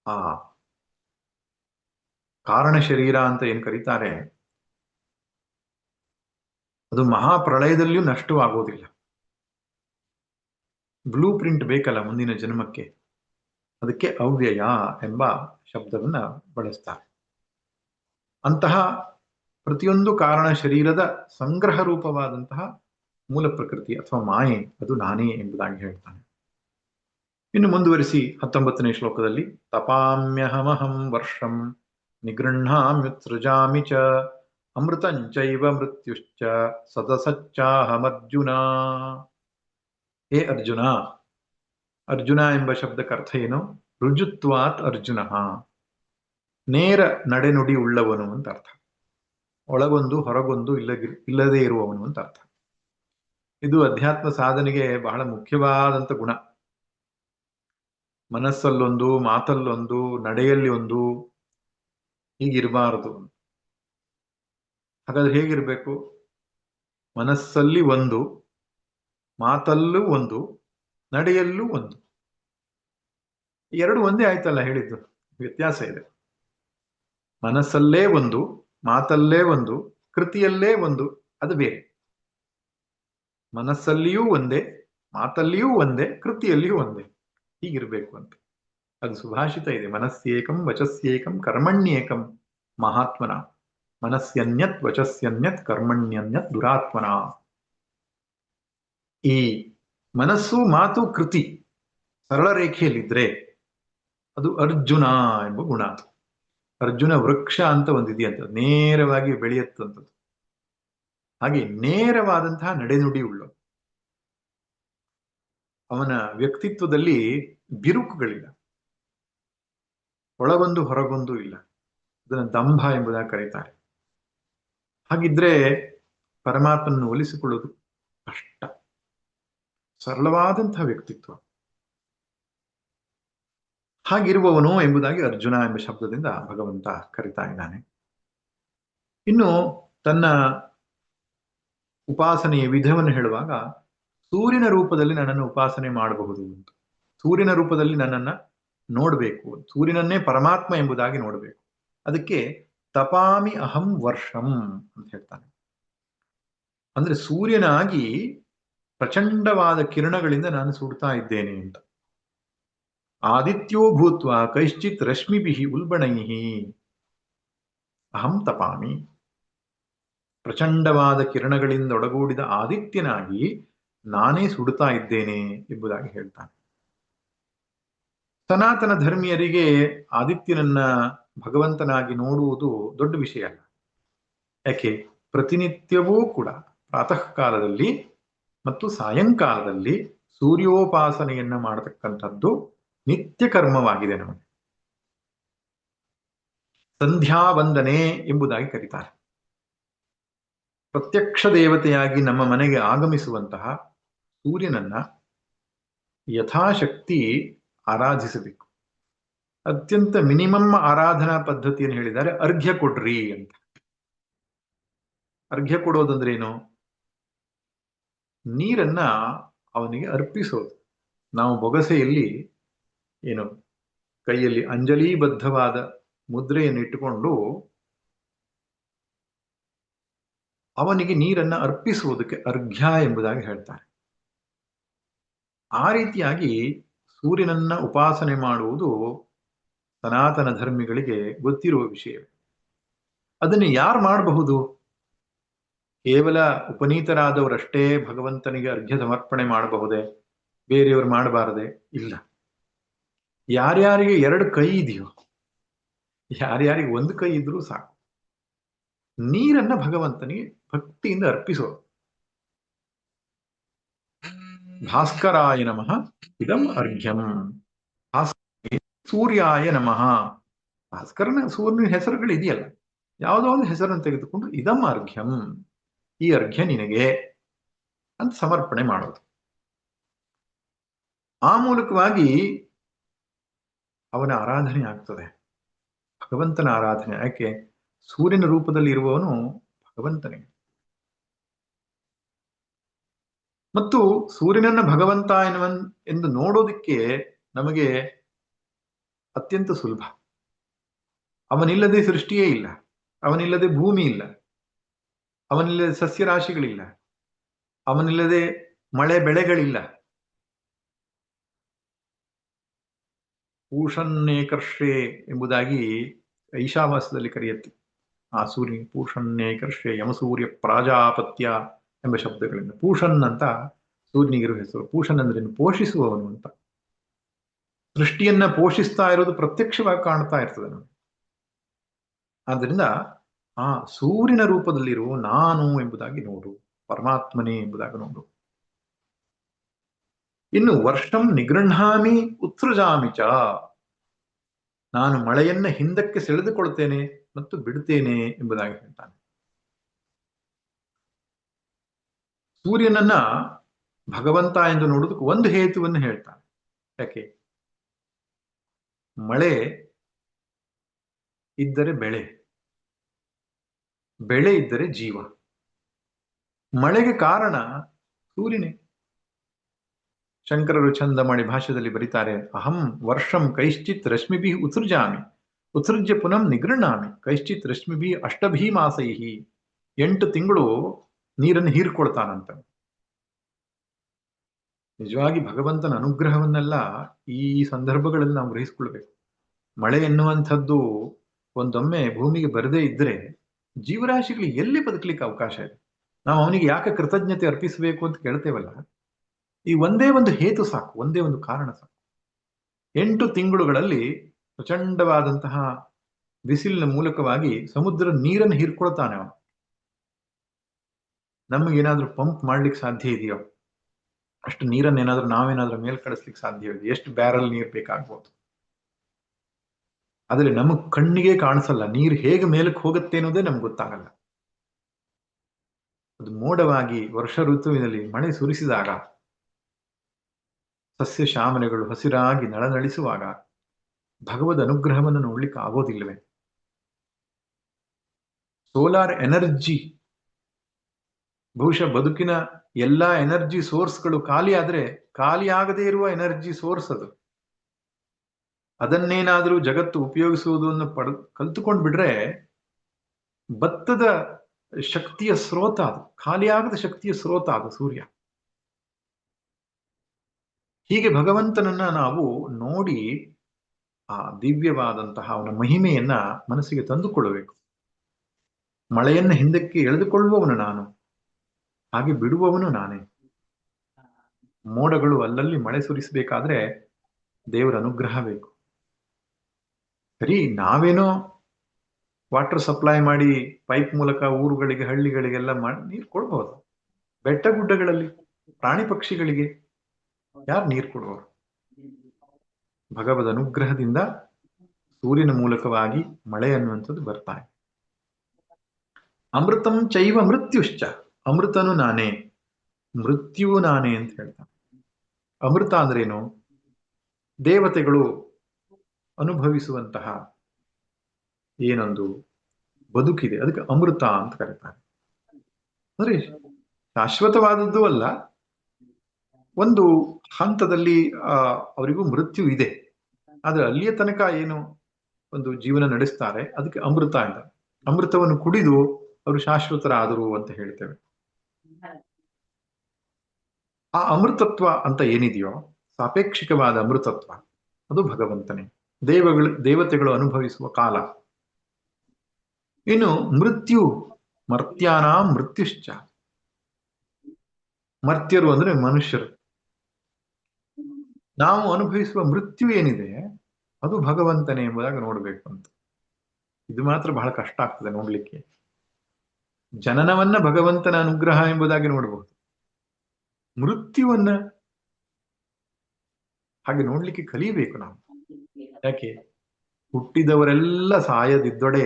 ಆ ಕಾರಣ ಶರೀರ ಅಂತ ಏನ್ ಕರೀತಾರೆ ಅದು ಮಹಾಪ್ರಳಯದಲ್ಲಿಯೂ ನಷ್ಟವಾಗೋದಿಲ್ಲ. ಬ್ಲೂ ಪ್ರಿಂಟ್ ಬೇಕಲ್ಲ ಮುಂದಿನ ಜನ್ಮಕ್ಕೆ. ಅದಕ್ಕೆ ಅವ್ಯಯ ಎಂಬ ಶಬ್ದವನ್ನ ಬಳಸ್ತಾರೆ. ಅಂತಹ ಪ್ರತಿಯೊಂದು ಕಾರಣ ಶರೀರದ ಸಂಗ್ರಹ ರೂಪವಾದಂತಹ ಮೂಲ ಪ್ರಕೃತಿ ಅಥವಾ ಮಾಯೆ ಅದು ನಾನೇ ಎಂಬುದಾಗಿ ಹೇಳ್ತಾನೆ. ಇನ್ನು ಮುಂದುವರಿಸಿ 19ನೇ ಶ್ಲೋಕದಲ್ಲಿ ತಪಾಮ್ಯಹಮಹಂ ವರ್ಷಂ ನಿಗೃಹಾಮ್ಯುತ್ಸೃಜಾಮಿ ಚ ಅಮೃತಂಚೈವ ಮೃತ್ಯುಶ್ಚ ಸದಸಚ್ಚಾಹಮರ್ಜುನ. ಹೇ ಅರ್ಜುನ, ಅರ್ಜುನ ಎಂಬ ಶಬ್ದಕ್ಕೆ ಅರ್ಥ ಏನು? ರುಜುತ್ವಾತ್ ಅರ್ಜುನ, ನೇರ ನಡೆನುಡಿ ಉಳ್ಳವನು ಅಂತ ಅರ್ಥ. ಒಳಗೊಂದು ಹೊರಗೊಂದು ಇಲ್ಲದೇ ಇರುವವನು ಅಂತ ಅರ್ಥ. ಇದು ಅಧ್ಯಾತ್ಮ ಸಾಧನೆಗೆ ಬಹಳ ಮುಖ್ಯವಾದಂತ ಗುಣ. ಮನಸ್ಸಲ್ಲೊಂದು, ಮಾತಲ್ಲೊಂದು, ನಡೆಯಲ್ಲಿ ಒಂದು, ಹೀಗಿರಬಾರದು. ಹಾಗಾದ್ರೆ ಹೇಗಿರ್ಬೇಕು? ಮನಸ್ಸಲ್ಲಿ ಒಂದು, ಮಾತಲ್ಲೂ ಒಂದು, ನಡೆಯಲ್ಲೂ ಒಂದು. ಎರಡು ಒಂದೇ ಆಯ್ತಲ್ಲ ಹೇಳಿದ್ದು? ವ್ಯತ್ಯಾಸ ಇದೆ. ಮನಸ್ಸಲ್ಲೇ ಒಂದು, ಮಾತಲ್ಲೇ ಒಂದು, ಕೃತಿಯಲ್ಲೇ ಒಂದು, ಅದು ಬೇರೆ. ಮನಸ್ಸಲ್ಲಿಯೂ ಒಂದೇ, ಮಾತಲ್ಲಿಯೂ ಒಂದೇ, ಕೃತಿಯಲ್ಲಿಯೂ ಒಂದೇ. ಹೀಗಿರ್ಬೇಕು ಅಂತ. ಅದು ಸುಭಾಷಿತ ಇದೆ, ಮನಸ್ಸೇಕಂ ವಚಸ್ಯೇಕಂ ಕರ್ಮಣ್ಯೇಕಂ ಮಹಾತ್ಮನ, ಮನಸ್ಸನ್ಯತ್ ವಚಸ್ಯನ್ಯತ್ ಕರ್ಮಣ್ಯನ್ಯತ್ ದುರಾತ್ಮನ. ಈ ಮನಸ್ಸು, ಮಾತು, ಕೃತಿ ಸರಳ ರೇಖೆಯಲ್ಲಿದ್ರೆ ಅದು ಅರ್ಜುನ ಎಂಬ ಗುಣ. ಅರ್ಜುನ ವೃಕ್ಷ ಅಂತ ಒಂದಿದೆಯಂತ, ನೇರವಾಗಿ ಬೆಳೆಯುತ್ತಂಥದ್ದು. ಹಾಗೆ ನೇರವಾದಂತಹ ನಡೆನುಡಿ ಉಳ್ಳ ಅವನ ವ್ಯಕ್ತಿತ್ವದಲ್ಲಿ ಬಿರುಕುಗಳಿಲ್ಲ, ಒಳಗೊಂದು ಹೊರಗೊಂದು ಇಲ್ಲ. ಅದನ್ನು ದಂಭ ಎಂಬುದಾಗಿ ಕರೀತಾರೆ. ಹಾಗಿದ್ರೆ ಪರಮಾತ್ಮನನ್ನು ಒಲಿಸಿಕೊಳ್ಳುವುದು ಕಷ್ಟ. ಸರಳವಾದಂತಹ ವ್ಯಕ್ತಿತ್ವ. ಹಾಗಿರುವವನು ಎಂಬುದಾಗಿ ಅರ್ಜುನ ಎಂಬ ಶಬ್ದದಿಂದ ಭಗವಂತ ಕರಿತಾ ಇದ್ದಾನೆ. ಇನ್ನು ತನ್ನ ಉಪಾಸನೆಯ ವಿಧವನ್ನು ಹೇಳುವಾಗ, ಸೂರ್ಯನ ರೂಪದಲ್ಲಿ ನನ್ನನ್ನು ಉಪಾಸನೆ ಮಾಡಬಹುದು ಅಂತ. ಸೂರ್ಯನ ರೂಪದಲ್ಲಿ ನನ್ನನ್ನ ನೋಡಬೇಕು, ಸೂರ್ಯನನ್ನೇ ಪರಮಾತ್ಮ ಎಂಬುದಾಗಿ ನೋಡಬೇಕು. ಅದಕ್ಕೆ ತಪಾಮಿ ಅಹಂ ವರ್ಷಂ ಅಂತ ಹೇಳ್ತಾನೆ. ಅಂದ್ರೆ ಸೂರ್ಯನಾಗಿ ಪ್ರಚಂಡವಾದ ಕಿರಣಗಳಿಂದ ನಾನು ಸುಡ್ತಾ ಇದ್ದೇನೆ ಅಂತ. ಆದಿತ್ಯೋ ಭೂತ್ವ ಕೈಶ್ಚಿತ್ ರಶ್ಮಿಭಿ ಉಲ್ಬಣೈಹಿ ಅಹಂ ತಪಾಮಿ. ಪ್ರಚಂಡವಾದ ಕಿರಣಗಳಿಂದ ಒಡಗೂಡಿದ ಆದಿತ್ಯನಾಗಿ ನಾನೇ ಸುಡುತ್ತಾ ಇದ್ದೇನೆ ಎಂಬುದಾಗಿ ಹೇಳ್ತಾನೆ. ಸನಾತನ ಧರ್ಮೀಯರಿಗೆ ಆದಿತ್ಯನನ್ನ ಭಗವಂತನಾಗಿ ನೋಡುವುದು ದೊಡ್ಡ ವಿಷಯ ಅಲ್ಲ. ಯಾಕೆ? ಪ್ರತಿನಿತ್ಯವೂ ಕೂಡ ಪ್ರಾತಃ ಕಾಲದಲ್ಲಿ ಮತ್ತು ಸಾಯಂಕಾಲದಲ್ಲಿ ಸೂರ್ಯೋಪಾಸನೆಯನ್ನ ಮಾಡತಕ್ಕಂಥದ್ದು ನಿತ್ಯ ಕರ್ಮವಾಗಿದೆ ನಮಗೆ. ಸಂಧ್ಯಾ ವಂದನೆ ಎಂಬುದಾಗಿ ಕರೀತಾರೆ. ಪ್ರತ್ಯಕ್ಷ ದೇವತೆಯಾಗಿ ನಮ್ಮ ಮನೆಗೆ ಆಗಮಿಸುವಂತಹ ಸೂರ್ಯನನ್ನ ಯಥಾಶಕ್ತಿ ಆರಾಧಿಸಬೇಕು. ಅತ್ಯಂತ ಮಿನಿಮಮ್ ಆರಾಧನಾ ಪದ್ಧತಿಯನ್ನು ಹೇಳಿದ್ದಾರೆ, ಅರ್ಘ್ಯ ಕೊಡ್ರಿ ಅಂತ. ಅರ್ಘ್ಯ ಕೊಡೋದಂದ್ರೆ ಏನು? ನೀರನ್ನ ಅವನಿಗೆ ಅರ್ಪಿಸೋದು. ನಾವು ಬೊಗಸೆಯಲ್ಲಿ ಏನು ಕೈಯಲ್ಲಿ ಅಂಜಲಿಬದ್ಧವಾದ ಮುದ್ರೆಯನ್ನು ಇಟ್ಟುಕೊಂಡು ಅವನಿಗೆ ನೀರನ್ನ ಅರ್ಪಿಸುವುದಕ್ಕೆ ಅರ್ಘ್ಯ ಎಂಬುದಾಗಿ ಹೇಳ್ತಾರೆ. ಆ ರೀತಿಯಾಗಿ ಸೂರ್ಯನನ್ನ ಉಪಾಸನೆ ಮಾಡುವುದು ಸನಾತನ ಧರ್ಮಿಗಳಿಗೆ ಗೊತ್ತಿರುವ ವಿಷಯ. ಅದನ್ನು ಯಾರು ಮಾಡಬಹುದು? ಕೇವಲ ಉಪನೀತರಾದವರಷ್ಟೇ ಭಗವಂತನಿಗೆ ಅರ್ಘ್ಯ ಸಮರ್ಪಣೆ ಮಾಡಬಹುದೇ? ಬೇರೆಯವರು ಮಾಡಬಾರದೆ? ಇಲ್ಲ. ಯಾರ್ಯಾರಿಗೆ ಎರಡು ಕೈ ಇದೆಯೋ, ಯಾರ್ಯಾರಿಗೆ ಒಂದು ಕೈ ಇದ್ರೂ ಸಾಕು, ನೀರನ್ನ ಭಗವಂತನಿಗೆ ಭಕ್ತಿಯಿಂದ ಅರ್ಪಿಸೋದು. ಭಾಸ್ಕರಾಯ ನಮಃ ಇದಂ ಅರ್ಘ್ಯಂ. ಸೂರ್ಯಾಯ ನಮಃ. ಸೂರ್ಯನ ಹೆಸರುಗಳು ಇದೆಯಲ್ಲ, ಯಾವುದೋ ಒಂದು ಹೆಸರನ್ನು ತೆಗೆದುಕೊಂಡು ಇದಂ ಅರ್ಘ್ಯಂ, ಈ ಅರ್ಘ್ಯ ನಿನಗೆ ಅಂತ ಸಮರ್ಪಣೆ ಮಾಡೋದು. ಆ ಮೂಲಕವಾಗಿ ಅವನ ಆರಾಧನೆ ಆಗ್ತದೆ, ಭಗವಂತನ ಆರಾಧನೆ. ಯಾಕೆ? ಸೂರ್ಯನ ರೂಪದಲ್ಲಿ ಇರುವವನು ಭಗವಂತನೇ. ಮತ್ತು ಸೂರ್ಯನನ್ನ ಭಗವಂತ ಎಂದು ನೋಡೋದಿಕ್ಕೆ ನಮಗೆ ಅತ್ಯಂತ ಸುಲಭ. ಅವನಿಲ್ಲದೆ ಸೃಷ್ಟಿಯೇ ಇಲ್ಲ, ಅವನಿಲ್ಲದೆ ಭೂಮಿ ಇಲ್ಲ, ಅವನಿಲ್ಲದೆ ಸಸ್ಯರಾಶಿಗಳಿಲ್ಲ, ಅವನಿಲ್ಲದೆ ಮಳೆ ಬೆಳೆಗಳಿಲ್ಲ. ಪೂಷನ್ನೇಕರ್ಷೆ ಎಂಬುದಾಗಿ ಈಶಾವಾಸ್ಯದಲ್ಲಿ ಕರೆಯುತ್ತೆ ಆ ಸೂರ್ಯ. ಪೂಷನ್ನೇಕರ್ಷೆ ಯಮಸೂರ್ಯ ಪ್ರಾಜಾಪತ್ಯ ಎಂಬ ಶಬ್ದಗಳಿಂದ ಪೂಷನ್ ಅಂತ ಸೂರ್ಯನಿಗಿರುವ ಹೆಸರು. ಪೂಷನ್ ಅಂದ್ರೆ ಪೋಷಿಸುವವನು ಅಂತ. ಸೃಷ್ಟಿಯನ್ನ ಪೋಷಿಸ್ತಾ ಇರೋದು ಪ್ರತ್ಯಕ್ಷವಾಗಿ ಕಾಣ್ತಾ ಇರ್ತದೆ ನಮಗೆ. ಆದ್ದರಿಂದ ಆ ಸೂರ್ಯನ ರೂಪದಲ್ಲಿರುವ ನಾನು ಎಂಬುದಾಗಿ ನೋಡು, ಪರಮಾತ್ಮನೇ ಎಂಬುದಾಗಿ ನೋಡು. ಇನ್ನು ವರ್ಷಂ ನಿಗೃಹಾಮಿ ಉತ್ಸೃಜಾಮಿ ಚ, ನಾನು ಮಳೆಯನ್ನ ಹಿಂದಕ್ಕೆ ಸೆಳೆದುಕೊಳ್ತೇನೆ ಮತ್ತು ಬಿಡುತ್ತೇನೆ ಎಂಬುದಾಗಿ ಹೇಳ್ತಾನೆ. ಸೂರ್ಯನನ್ನ ಭಗವಂತ ಎಂದು ನೋಡುವುದಕ್ಕೆ ಒಂದು ಹೇತುವನ್ನು ಹೇಳ್ತಾನೆ. ಯಾಕೆ? ಮಳೆ ಇದ್ದರೆ ಬೆಳೆ, ಬೆಳೆ ಇದ್ದರೆ ಜೀವ. ಮಳೆಗೆ ಕಾರಣ ಸೂರ್ಯನೇ. ಶಂಕರರು ಚಂದ ಮಾಡಿ ಭಾಷ್ಯದಲ್ಲಿ ಬರೀತಾರೆ, ಅಹಂ ವರ್ಷಂ ಕೈಶ್ಚಿತ್ ರಶ್ಮಿಭಿ ಉತ್ಸೃಜಾಮಿ ಉತ್ಸೃಜ್ಯ ಪುನಃ ನಿಗೃಹಾಮಿ ಕೈಶ್ಚಿತ್ ರಶ್ಮಿಭಿ ಅಷ್ಟಭಿ ಮಾಸೈಹಿ. 8 ತಿಂಗಳು ನೀರನ್ನು ಹೀರ್ಕೊಳ್ತಾನಂತ. ನಿಜವಾಗಿ ಭಗವಂತನ ಅನುಗ್ರಹವನ್ನೆಲ್ಲ ಈ ಸಂದರ್ಭಗಳಲ್ಲಿ ನಾವು ಗ್ರಹಿಸ್ಕೊಳ್ಬೇಕು. ಮಳೆ ಎನ್ನುವಂಥದ್ದು ಒಂದೊಮ್ಮೆ ಭೂಮಿಗೆ ಬರದೇ ಇದ್ರೆ ಜೀವರಾಶಿಗಳಿಗೆ ಎಲ್ಲಿ ಬದುಕಲಿಕ್ಕೆ ಅವಕಾಶ ಇದೆ? ನಾವು ಅವನಿಗೆ ಯಾಕೆ ಕೃತಜ್ಞತೆ ಅರ್ಪಿಸಬೇಕು ಅಂತ ಕೇಳ್ತೇವಲ್ಲ, ಈ ಒಂದೇ ಒಂದು ಹೇತು ಸಾಕು, ಒಂದೇ ಒಂದು ಕಾರಣ ಸಾಕು. 8 ತಿಂಗಳುಗಳಲ್ಲಿ ಪ್ರಚಂಡವಾದಂತಹ ಬಿಸಿಲಿನ ಮೂಲಕವಾಗಿ ಸಮುದ್ರ ನೀರನ್ನು ಹೀರ್ಕೊಳ್ತಾನೆ ಅವನು. ನಮಗೇನಾದ್ರೂ ಪಂಪ್ ಮಾಡ್ಲಿಕ್ಕೆ ಸಾಧ್ಯ ಇದೆಯೋ? ಅಷ್ಟು ನೀರನ್ನೇನಾದ್ರೂ ನಾವೇನಾದ್ರೂ ಮೇಲ್ ಕಳಿಸ್ಲಿಕ್ಕೆ ಸಾಧ್ಯ ಇದೆ? ಎಷ್ಟು ಬ್ಯಾರಲ್ ನೀರು ಬೇಕಾಗ್ಬೋದು? ಆದ್ರೆ ನಮಗ್ ಕಣ್ಣಿಗೆ ಕಾಣಿಸಲ್ಲ, ನೀರು ಹೇಗೆ ಮೇಲಕ್ಕೆ ಹೋಗುತ್ತೆ ಅನ್ನೋದೇ ನಮ್ಗೆ ಗೊತ್ತಾಗಲ್ಲ. ಅದು ಮೋಡವಾಗಿ ವರ್ಷ ಋತುವಿನಲ್ಲಿ ಮಳೆ ಸುರಿಸಿದಾಗ, ಸಸ್ಯ ಶ್ಯಾಮಲೆಗಳು ಹಸಿರಾಗಿ ನಳನಳಿಸುವಾಗ ಭಗವದ್ ಅನುಗ್ರಹವನ್ನು ನೋಡ್ಲಿಕ್ಕೆ ಆಗೋದಿಲ್ಲವೇ? ಸೋಲಾರ್ ಎನರ್ಜಿ, ಬಹುಶಃ ಬದುಕಿನ ಎಲ್ಲಾ ಎನರ್ಜಿ ಸೋರ್ಸ್ಗಳು ಖಾಲಿ ಆದ್ರೆ ಖಾಲಿ ಆಗದೇ ಇರುವ ಎನರ್ಜಿ ಸೋರ್ಸ್ ಅದು. ಅದನ್ನೇನಾದ್ರೂ ಜಗತ್ತು ಉಪಯೋಗಿಸುವುದನ್ನು ಕಲ್ತುಕೊಂಡು ಬಿಟ್ರೆ ಭತ್ತದ ಶಕ್ತಿಯ ಸ್ರೋತ ಅದು, ಖಾಲಿಯಾಗದ ಶಕ್ತಿಯ ಸ್ರೋತ ಅದು ಸೂರ್ಯ. ಹೀಗೆ ಭಗವಂತನನ್ನ ನಾವು ನೋಡಿ ಆ ದಿವ್ಯವಾದಂತಹ ಅವನ ಮಹಿಮೆಯನ್ನ ಮನಸ್ಸಿಗೆ ತಂದುಕೊಳ್ಳಬೇಕು. ಮಳೆಯನ್ನ ಹಿಂದಕ್ಕೆ ಎಳೆದುಕೊಳ್ಳುವವನು ನಾನು, ಹಾಗೆ ಬಿಡುವವನು ನಾನೇ. ಮೋಡಗಳು ಅಲ್ಲಲ್ಲಿ ಮಳೆ ಸುರಿಸಬೇಕಾದ್ರೆ ದೇವರ ಅನುಗ್ರಹ ಬೇಕು. ಸರಿ, ನಾವೇನೋ ವಾಟರ್ ಸಪ್ಲೈ ಮಾಡಿ ಪೈಪ್ ಮೂಲಕ ಊರುಗಳಿಗೆ ಹಳ್ಳಿಗಳಿಗೆಲ್ಲ ಮಾಡಿ ನೀರು ಕೊಡ್ಬಹುದು. ಬೆಟ್ಟ ಗುಡ್ಡಗಳಲ್ಲಿ ಪ್ರಾಣಿ ಪಕ್ಷಿಗಳಿಗೆ ಯಾರು ನೀರು ಕೊಡುವರು? ಭಗವದ್ ಅನುಗ್ರಹದಿಂದ ಸೂರ್ಯನ ಮೂಲಕವಾಗಿ ಮಳೆ ಅನ್ನುವಂಥದ್ದು ಬರ್ತಾ ಇದೆ. ಅಮೃತಂ ಚೈವ ಮೃತ್ಯುಶ್ಚ, ಅಮೃತನು ನಾನೇ, ಮೃತ್ಯುವು ನಾನೇ ಅಂತ ಹೇಳ್ತಾನೆ. ಅಮೃತ ಅಂದ್ರೇನು? ದೇವತೆಗಳು ಅನುಭವಿಸುವಂತಹ ಏನೊಂದು ಬದುಕಿದೆ, ಅದಕ್ಕೆ ಅಮೃತ ಅಂತ ಕರೀತಾರೆ. ಅಂದ್ರೆ ಶಾಶ್ವತವಾದದ್ದು ಅಲ್ಲ, ಒಂದು ಹಂತದಲ್ಲಿ ಅವರಿಗೂ ಮೃತ್ಯು ಇದೆ, ಆದ್ರೆ ಅಲ್ಲಿಯ ತನಕ ಏನು ಒಂದು ಜೀವನ ನಡೆಸ್ತಾರೆ ಅದಕ್ಕೆ ಅಮೃತ ಅಂತ. ಅಮೃತವನ್ನು ಕುಡಿದು ಅವರು ಶಾಶ್ವತರಾದರು ಅಂತ ಹೇಳ್ತೇವೆ. ಆ ಅಮೃತತ್ವ ಅಂತ ಏನಿದೆಯೋ, ಸಾಪೇಕ್ಷಿಕವಾದ ಅಮೃತತ್ವ, ಅದು ಭಗವಂತನೇ. ದೇವತೆಗಳು ಅನುಭವಿಸುವ ಕಾಲ. ಇನ್ನು ಮೃತ್ಯು, ಮರ್ತ್ಯಾನ ಮೃತ್ಯುಶ್ಚ, ಮರ್ತ್ಯರು ಅಂದ್ರೆ ಮನುಷ್ಯರು. ನಾವು ಅನುಭವಿಸುವ ಮೃತ್ಯು ಏನಿದೆ ಅದು ಭಗವಂತನೇ ಎಂಬುದಾಗಿ ನೋಡ್ಬೇಕು ಅಂತ. ಇದು ಮಾತ್ರ ಬಹಳ ಕಷ್ಟ ಆಗ್ತದೆ ನೋಡ್ಲಿಕ್ಕೆ. ಜನನವನ್ನ ಭಗವಂತನ ಅನುಗ್ರಹ ಎಂಬುದಾಗಿ ನೋಡಬಹುದು, ಮೃತ್ಯುವನ್ನ ಹಾಗೆ ನೋಡ್ಲಿಕ್ಕೆ ಕಲಿಬೇಕು ನಾವು. ಯಾಕೆ? ಹುಟ್ಟಿದವರೆಲ್ಲ ಸಾಯದಿದ್ದೊಡೆ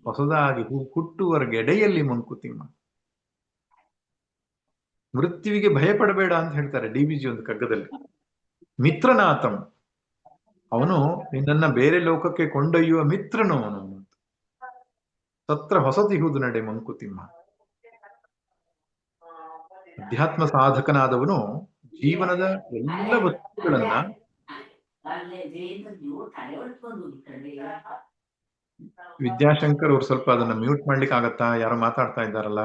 ಹೊಸದಾಗಿ ಹುಟ್ಟುವರೆಗೆಡೆಯಲ್ಲಿ ಮಂಕುತಿಮ್ಮ. ಮೃತ್ಯುವಿಗೆ ಭಯಪಡಬೇಡ ಅಂತ ಹೇಳ್ತಾರೆ DBG ಒಂದು ಕಗ್ಗದಲ್ಲಿ. ಮಿತ್ರನಾಥಂ, ಅವನು ನಿನ್ನನ್ನ ಬೇರೆ ಲೋಕಕ್ಕೆ ಕೊಂಡೊಯ್ಯುವ ಮಿತ್ರನು ಅವನು. ಸತ್ರ ಹೊಸತಿಹುದು ನಡೆ ಮಂಕುತಿಮ್ಮ. ಅಧ್ಯಾತ್ಮ ಸಾಧಕನಾದವನು ಜೀವನದ ಎಲ್ಲ ವಸ್ತುಗಳನ್ನ ವಿದ್ಯಾಶಂಕರ್ ಅವ್ರು ಸ್ವಲ್ಪ ಅದನ್ನ ಮ್ಯೂಟ್ ಮಾಡ್ಲಿಕ್ಕೆ ಆಗತ್ತಾ? ಯಾರೋ ಮಾತಾಡ್ತಾ ಇದ್ದಾರಲ್ಲ.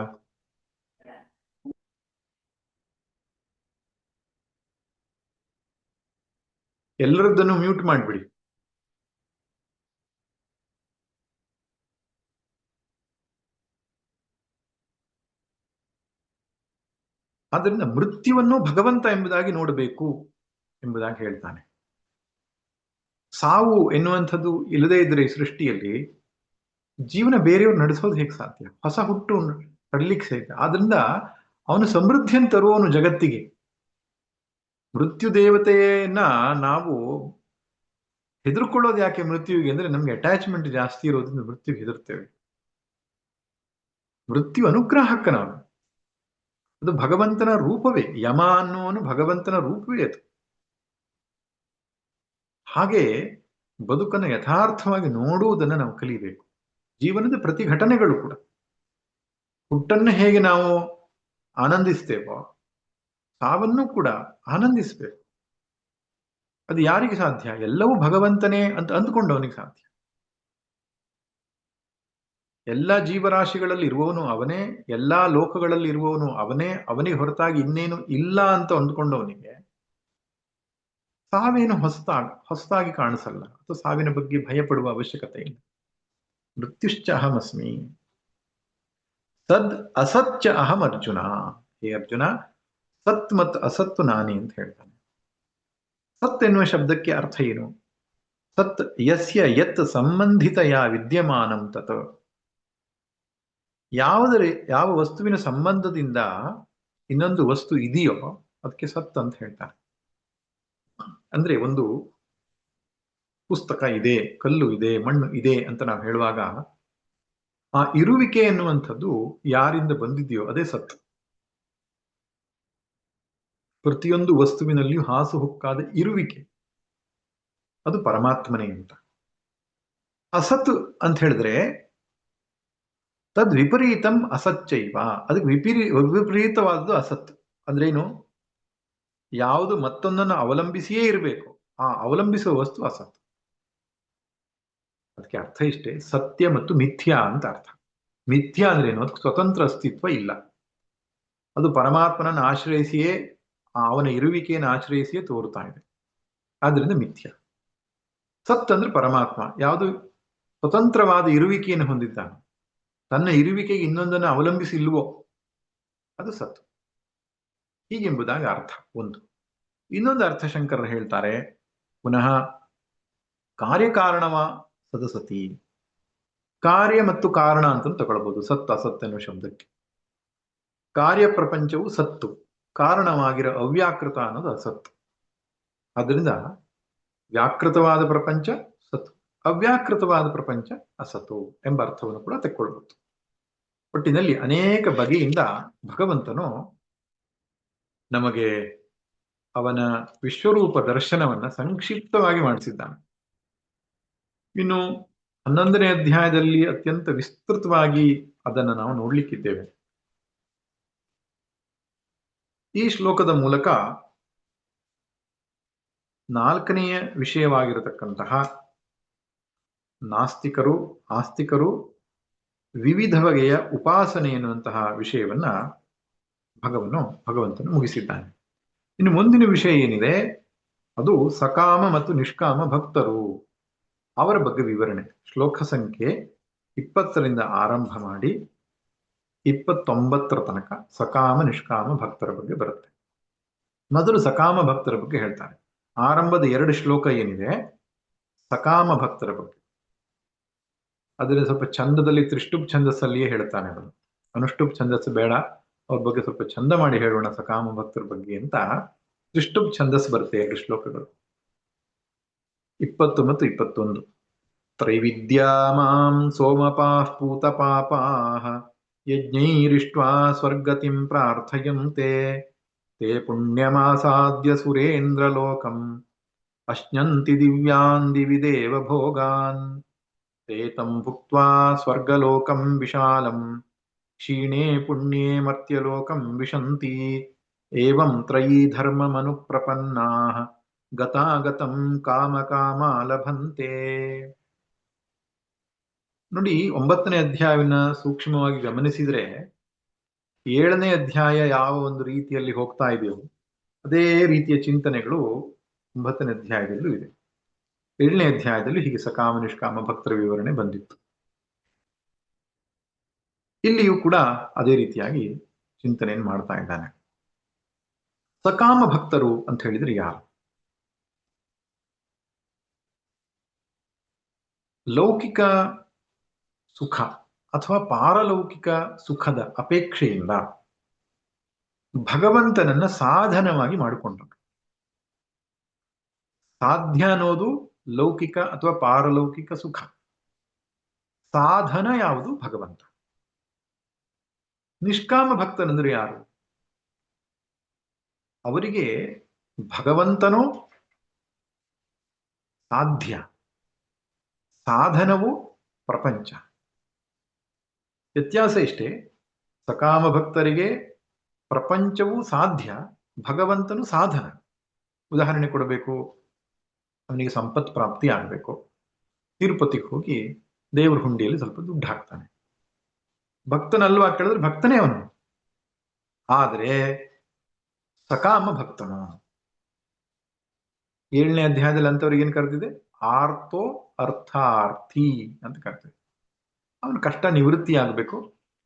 ಎಲ್ಲರದ್ದನ್ನು ಮ್ಯೂಟ್ ಮಾಡ್ಬಿಡಿ. ಆದ್ರಿಂದ ಮೃತ್ಯುವನ್ನು ಭಗವಂತ ಎಂಬುದಾಗಿ ನೋಡಬೇಕು ಎಂಬುದಾಗಿ ಹೇಳ್ತಾನೆ. ಸಾವು ಎನ್ನುವಂಥದ್ದು ಇಲ್ಲದೇ ಇದ್ರೆ ಈ ಸೃಷ್ಟಿಯಲ್ಲಿ ಜೀವನ ಬೇರೆಯವ್ರು ನಡೆಸೋದು ಹೇಗೆ ಸಾಧ್ಯ? ಹೊಸ ಹುಟ್ಟು ಪಡಲಿಕ್ಕೆ ಸಾಧ್ಯ. ಆದ್ರಿಂದ ಅವನು ಸಮೃದ್ಧಿಯನ್ನು ತರುವವನು ಜಗತ್ತಿಗೆ. ಮೃತ್ಯು ದೇವತೆಯನ್ನ ನಾವು ಹೆದರ್ಕೊಳ್ಳೋದು ಯಾಕೆ ಮೃತ್ಯುವಿಗೆ ಅಂದ್ರೆ ನಮ್ಗೆ ಅಟ್ಯಾಚ್ಮೆಂಟ್ ಜಾಸ್ತಿ ಇರೋದ್ರಿಂದ ಮೃತ್ಯುಗೆ ಹೆದರ್ತೇವೆ. ಮೃತ್ಯು ಅನುಗ್ರಾಹಕನವನು, ಅದು ಭಗವಂತನ ರೂಪವೇ. ಯಮ ಅನ್ನುವನು ಭಗವಂತನ ರೂಪವೇ ಅದು. ಹಾಗೆ ಬದುಕನ್ನು ಯಥಾರ್ಥವಾಗಿ ನೋಡುವುದನ್ನು ನಾವು ಕಲಿಬೇಕು. ಜೀವನದ ಪ್ರತಿ ಘಟನೆಗಳು ಕೂಡ, ಹುಟ್ಟನ್ನು ಹೇಗೆ ನಾವು ಆನಂದಿಸ್ತೇವೋ ಸಾವನ್ನು ಕೂಡ ಆನಂದಿಸ್ಬೇಕು. ಅದು ಯಾರಿಗೆ ಸಾಧ್ಯ? ಎಲ್ಲವೂ ಭಗವಂತನೇ ಅಂತ ಅಂದ್ಕೊಂಡವನಿಗೆ ಸಾಧ್ಯ. ಎಲ್ಲ ಜೀವರಾಶಿಗಳಲ್ಲಿ ಇರುವವನು ಅವನೇ, ಎಲ್ಲಾ ಲೋಕಗಳಲ್ಲಿ ಇರುವವನು ಅವನೇ, ಅವನಿಗೆ ಹೊರತಾಗಿ ಇನ್ನೇನು ಇಲ್ಲ ಅಂತ ಅಂದ್ಕೊಂಡವನಿಗೆ ಸಾವೇನು ಹೊಸತಾಗಿ ಕಾಣಿಸಲ್ಲ, ಅಥವಾ ಸಾವಿನ ಬಗ್ಗೆ ಭಯಪಡುವ ಅವಶ್ಯಕತೆ ಇಲ್ಲ. ಮೃತ್ಯುಶ್ಚ ಅಹಮಸ್ಮಿ ಸದ್ ಅಸತ್ಯ ಅಹಂ ಅರ್ಜುನ. ಹೇ ಅರ್ಜುನ, ಸತ್ ಮತ್ತು ಅಸತ್ತು ನಾನೇ ಅಂತ ಹೇಳ್ತಾನೆ. ಸತ್ ಎನ್ನುವ ಶಬ್ದಕ್ಕೆ ಅರ್ಥ ಏನು? ಸತ್ ಯಸ್ಯ ಯತ್ ಸಂಬಂಧಿತಯ ವಿದ್ಯಮಾನಂ ತತ್. ಯಾವ ವಸ್ತುವಿನ ಸಂಬಂಧದಿಂದ ಇನ್ನೊಂದು ವಸ್ತು ಇದೆಯೋ ಅದಕ್ಕೆ ಸತ್ ಅಂತ ಹೇಳ್ತಾರೆ. ಅಂದ್ರೆ ಒಂದು ಪುಸ್ತಕ ಇದೆ, ಕಲ್ಲು ಇದೆ, ಮಣ್ಣು ಇದೆ ಅಂತ ನಾವು ಹೇಳುವಾಗ ಆ ಇರುವಿಕೆ ಎನ್ನುವಂಥದ್ದು ಯಾರಿಂದ ಬಂದಿದೆಯೋ ಅದೇ ಸತ್. ಪ್ರತಿಯೊಂದು ವಸ್ತುವಿನಲ್ಲಿಯೂ ಹಾಸುಹೊಕ್ಕಾದ ಇರುವಿಕೆ ಅದು ಪರಮಾತ್ಮನೇ ಅಂತ. ಅಸತ್ ಅಂತ ಹೇಳಿದ್ರೆ ತದ್ ವಿಪರೀತಂ ಅಸಚ್ಚೈವ. ಅದಕ್ಕೆ ವಿಪರೀತವಾದದ್ದು ಅಸತ್. ಅಂದ್ರೇನು? ಯಾವುದು ಮತ್ತೊಂದನ್ನು ಅವಲಂಬಿಸಿಯೇ ಇರಬೇಕು, ಆ ಅವಲಂಬಿಸುವ ವಸ್ತು ಅಸತ್. ಅದಕ್ಕೆ ಅರ್ಥ ಇಷ್ಟೇ, ಸತ್ಯ ಮತ್ತು ಮಿಥ್ಯಾ ಅಂತ ಅರ್ಥ. ಮಿಥ್ಯಾ ಅಂದ್ರೇನು? ಅದಕ್ಕೆ ಸ್ವತಂತ್ರ ಅಸ್ತಿತ್ವ ಇಲ್ಲ, ಅದು ಪರಮಾತ್ಮನನ್ನು ಆಶ್ರಯಿಸಿಯೇ, ಅವನ ಇರುವಿಕೆಯನ್ನು ಆಶ್ರಯಿಸಿಯೇ ತೋರ್ತಾ ಇದೆ. ಆದ್ರಿಂದ ಮಿಥ್ಯ. ಸತ್ ಅಂದ್ರೆ ಪರಮಾತ್ಮ ಯಾವುದು ಸ್ವತಂತ್ರವಾದ ಇರುವಿಕೆಯನ್ನು ಹೊಂದಿದ್ದಾನೆ, ತನ್ನ ಇರುವಿಕೆಗೆ ಇನ್ನೊಂದನ್ನು ಅವಲಂಬಿಸಿ ಇಲ್ವೋ ಅದು ಸತ್. ಹೀಗೆಂಬುದಾಗಿ ಅರ್ಥ ಒಂದು. ಇನ್ನೊಂದು ಅರ್ಥ ಶಂಕರರು ಹೇಳ್ತಾರೆ, ಪುನಃ ಕಾರ್ಯಕಾರಣವ ಸದಸತಿ. ಕಾರ್ಯ ಮತ್ತು ಕಾರಣ ಅಂತ ತಗೊಳ್ಬಹುದು ಸತ್ ಅಸತ್ ಎನ್ನುವ ಶಬ್ದಕ್ಕೆ. ಕಾರ್ಯ ಪ್ರಪಂಚವು ಸತ್ತು, ಕಾರಣವಾಗಿರೋ ಅವ್ಯಾಕೃತ ಅನ್ನೋದು ಅಸತ್ತು. ಅದರಿಂದ ವ್ಯಾಕೃತವಾದ ಪ್ರಪಂಚ ಸತ್ತು, ಅವ್ಯಾಕೃತವಾದ ಪ್ರಪಂಚ ಅಸತ್ತು ಎಂಬ ಅರ್ಥವನ್ನು ಕೂಡ ತೆಕ್ಕೊಳ್ಬಹುದು. ಒಟ್ಟಿನಲ್ಲಿ ಅನೇಕ ಬಗೆಯಿಂದ ಭಗವಂತನು ನಮಗೆ ಅವನ ವಿಶ್ವರೂಪ ದರ್ಶನವನ್ನ ಸಂಕ್ಷಿಪ್ತವಾಗಿ ಮಾಡಿಸಿದ್ದಾನೆ. ಇನ್ನು 11ನೇ ಅಧ್ಯಾಯದಲ್ಲಿ ಅತ್ಯಂತ ವಿಸ್ತೃತವಾಗಿ ಅದನ್ನು ನಾವು ನೋಡ್ಲಿಕ್ಕಿದ್ದೇವೆ. ಈ ಶ್ಲೋಕದ ಮೂಲಕ 4ನೆಯ ವಿಷಯವಾಗಿರತಕ್ಕಂತಹ ನಾಸ್ತಿಕರು ಆಸ್ತಿಕರು ವಿವಿಧ ಬಗೆಯ ಉಪಾಸನೆ ಎನ್ನುವಂತಹ ವಿಷಯವನ್ನ ಭಗವಂತನು ಮುಗಿಸಿದ್ದಾನೆ. ಇನ್ನು ಮುಂದಿನ ವಿಷಯ ಏನಿದೆ ಅದು ಸಕಾಮ ಮತ್ತು ನಿಷ್ಕಾಮ ಭಕ್ತರು, ಅವರ ಬಗ್ಗೆ ವಿವರಣೆ. ಶ್ಲೋಕ ಸಂಖ್ಯೆ 20ರಿಂದ ಆರಂಭ ಮಾಡಿ 29ರ ತನಕ ಸಕಾಮ ನಿಷ್ಕಾಮ ಭಕ್ತರ ಬಗ್ಗೆ ಬರುತ್ತೆ. ಮೊದಲು ಸಕಾಮ ಭಕ್ತರ ಬಗ್ಗೆ ಹೇಳ್ತಾರೆ. ಆರಂಭದ 2 ಶ್ಲೋಕ ಏನಿದೆ ಸಕಾಮ ಭಕ್ತರ ಬಗ್ಗೆ, ಅದರಲ್ಲಿ ಸ್ವಲ್ಪ ಛಂದದಲ್ಲಿ ತ್ರಿಷ್ಟುಪ್ ಛಂದಸ್ಸಲ್ಲಿಯೇ ಹೇಳ್ತಾನೆ. ಅದನ್ನು ಅನುಷ್ಟುಪ್ ಛಂದಸ್ಸು ಬೇಡ, ಅವ್ರ ಬಗ್ಗೆ ಸ್ವಲ್ಪ ಛಂದ ಮಾಡಿ ಹೇಳೋಣ ಸಕಾಮ ಭಕ್ತರ ಬಗ್ಗೆ ಅಂತ ತ್ರಿಷ್ಟುಪ್ ಛಂದಸ್ಸು ಬರುತ್ತೆ 2 ಶ್ಲೋಕಗಳು, 20 ಮತ್ತು 21. ತ್ರೈವಿದ್ಯಾ ಮಾಂ ಸೋಮಪಾಃ ಪೂತಪಾಪಾಃ ಯಜ್ಞೈರಿಷ್ಟ್ವಾ ಸ್ವರ್ಗತಿಂ ಪ್ರಾರ್ಥಯಂತೆ ತೇ ಪುಣ್ಯಮಾಸಾದ್ಯ ಸುರೇಂದ್ರಲೋಕಂ ಅಶ್ನಂತಿ ದಿವ್ಯಾನ್ ದಿವಿ ದೇವ ಭೋಗಾನ್ ತೇ ತಂ ಭುಕ್ತ್ವಾ ಸ್ವರ್ಗಲೋಕಂ ವಿಶಾಲಂ ಕ್ಷೀಣೇ ಪುಣ್ಯೇ ಮರ್ತ್ಯಲೋಕಂ ವಿಶಂತಿ ಏವಂ ತ್ರಯೀ ಧರ್ಮಮನುಪ್ರಪನ್ನಾಃ ಗತಾಗತಂ ಕಾಮ ಲಭಂತೆ. ನೋಡಿ, 9ನೇ ಅಧ್ಯಾಯವನ್ನ ಸೂಕ್ಷ್ಮವಾಗಿ ಗಮನಿಸಿದ್ರೆ 7ನೇ ಅಧ್ಯಾಯ ಯಾವ ಒಂದು ರೀತಿಯಲ್ಲಿ ಹೋಗ್ತಾ ಇದೆಯೋ ಅದೇ ರೀತಿಯ ಚಿಂತನೆಗಳು 9ನೇ ಅಧ್ಯಾಯದಲ್ಲೂ ಇದೆ. 7ನೇ ಅಧ್ಯಾಯದಲ್ಲಿ ಹೀಗೆ ಸಕಾಮ ನಿಷ್ಕಾಮ ಭಕ್ತರ ವಿವರಣೆ ಬಂದಿತ್ತು. ಇಲ್ಲಿಯೂ ಕೂಡ ಅದೇ ರೀತಿಯಾಗಿ ಚಿಂತನೆಯನ್ನು ಮಾಡ್ತಾ ಇದ್ದಾನೆ. ಸಕಾಮ ಭಕ್ತರು ಅಂತ ಹೇಳಿದ್ರೆ ಯಾರು? ಲೌಕಿಕ ಸುಖ ಅಥವಾ ಪಾರಲೌಕಿಕ ಸುಖದ ಅಪೇಕ್ಷೆಯಿಂದ ಭಗವಂತನನ್ನ ಸಾಧನವಾಗಿ ಮಾಡಿಕೊಂಡರು. ಸಾಧ್ಯ ಅನ್ನೋದು ಲೌಕಿಕ ಅಥವಾ ಪಾರಲೌಕಿಕ ಸುಖ, ಸಾಧನ ಯಾವುದು? ಭಗವಂತ. ನಿಷ್ಕಾಮ ಭಕ್ತನಂದ್ರೆ ಯಾರು? ಅವರಿಗೆ ಭಗವಂತನೋ ಸಾಧ್ಯ, ಸಾಧನವು ಪ್ರಪಂಚ. ವ್ಯತ್ಯಾಸ ಇಷ್ಟೇ, ಸಕಾಮ ಭಕ್ತರಿಗೆ ಪ್ರಪಂಚವು ಸಾಧ್ಯ, ಭಗವಂತನು ಸಾಧನ. ಉದಾಹರಣೆ ಕೊಡಬೇಕು, ಅವನಿಗೆ ಸಂಪತ್ ಪ್ರಾಪ್ತಿ ಆಗಬೇಕು, ತಿರುಪತಿಗೆ ಹೋಗಿ ದೇವ್ರ ಹುಂಡಿಯಲ್ಲಿ ಸ್ವಲ್ಪ ದುಡ್ಡು ಹಾಕ್ತಾನೆ. ಭಕ್ತನಲ್ವಾ ಕೇಳಿದ್ರೆ ಭಕ್ತನೇ ಅವನು. ಆದರೆ ಸಕಾಮ ಭಕ್ತನು. 7ನೇ ಅಧ್ಯಾಯದಲ್ಲಿ ಅಂತವ್ರಿಗೆ ಏನ್ ಕರೆದಿದೆ? ಆರ್ತೋ ಅರ್ಥಾರ್ಥಿ ಅಂತ ಕರ್ತದೆ. ಅವನ ಕಷ್ಟ ನಿವೃತ್ತಿ ಆಗಬೇಕು,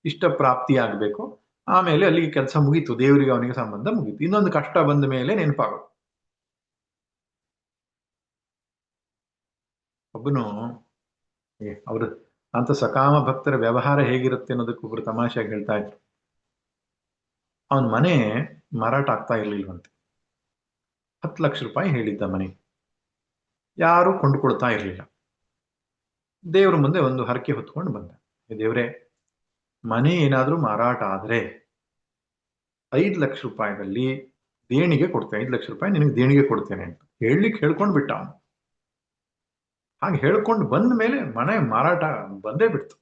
ಇಷ್ಟ ಪ್ರಾಪ್ತಿ ಆಗಬೇಕು, ಆಮೇಲೆ ಅಲ್ಲಿಗೆ ಕೆಲಸ ಮುಗೀತು, ದೇವರಿಗೆ ಅವನಿಗೆ ಸಂಬಂಧ ಮುಗೀತು. ಇನ್ನೊಂದು ಕಷ್ಟ ಬಂದ ಮೇಲೆ ನೆನಪಾಗೋದು. ಒಬ್ಬನು ಅವರು ಅಂತ ಸಕಾಮ ಭಕ್ತರ ವ್ಯವಹಾರ ಹೇಗಿರುತ್ತೆ ಅನ್ನೋದಕ್ಕೆ ಒಬ್ರು ತಮಾಷೆಯಾಗಿ ಹೇಳ್ತಾ ಇದ್ರು. ಅವನ ಮನೆ ಮಾರಾಟ ಆಗ್ತಾ ಇರ್ಲಿಲ್ವಂತೆ. 10 ಲಕ್ಷ ರೂಪಾಯಿ ಹೇಳಿದ್ದ ಮನೆ, ಯಾರು ಕೊಂಡುಕೊಳ್ತಾ ಇರಲಿಲ್ಲ. ದೇವ್ರ ಮುಂದೆ ಒಂದು ಹರಕೆ ಹೊತ್ಕೊಂಡು ಬಂದ. ದೇವ್ರೆ, ಮನೆ ಏನಾದ್ರೂ ಮಾರಾಟ ಆದ್ರೆ 5 ಲಕ್ಷ ರೂಪಾಯಿದಲ್ಲಿ ದೇಣಿಗೆ ಕೊಡ್ತೇನೆ, 5 ಲಕ್ಷ ರೂಪಾಯಿ ನಿನಗೆ ದೇಣಿಗೆ ಕೊಡ್ತೇನೆ ಅಂತ ಹೇಳ್ಕೊಂಡು ಬಿಟ್ಟ ಅವನು. ಹಾಗೆ ಹೇಳ್ಕೊಂಡು ಬಂದ ಮೇಲೆ ಮನೆ ಮಾರಾಟ ಬಂದೇ ಬಿಡ್ತು.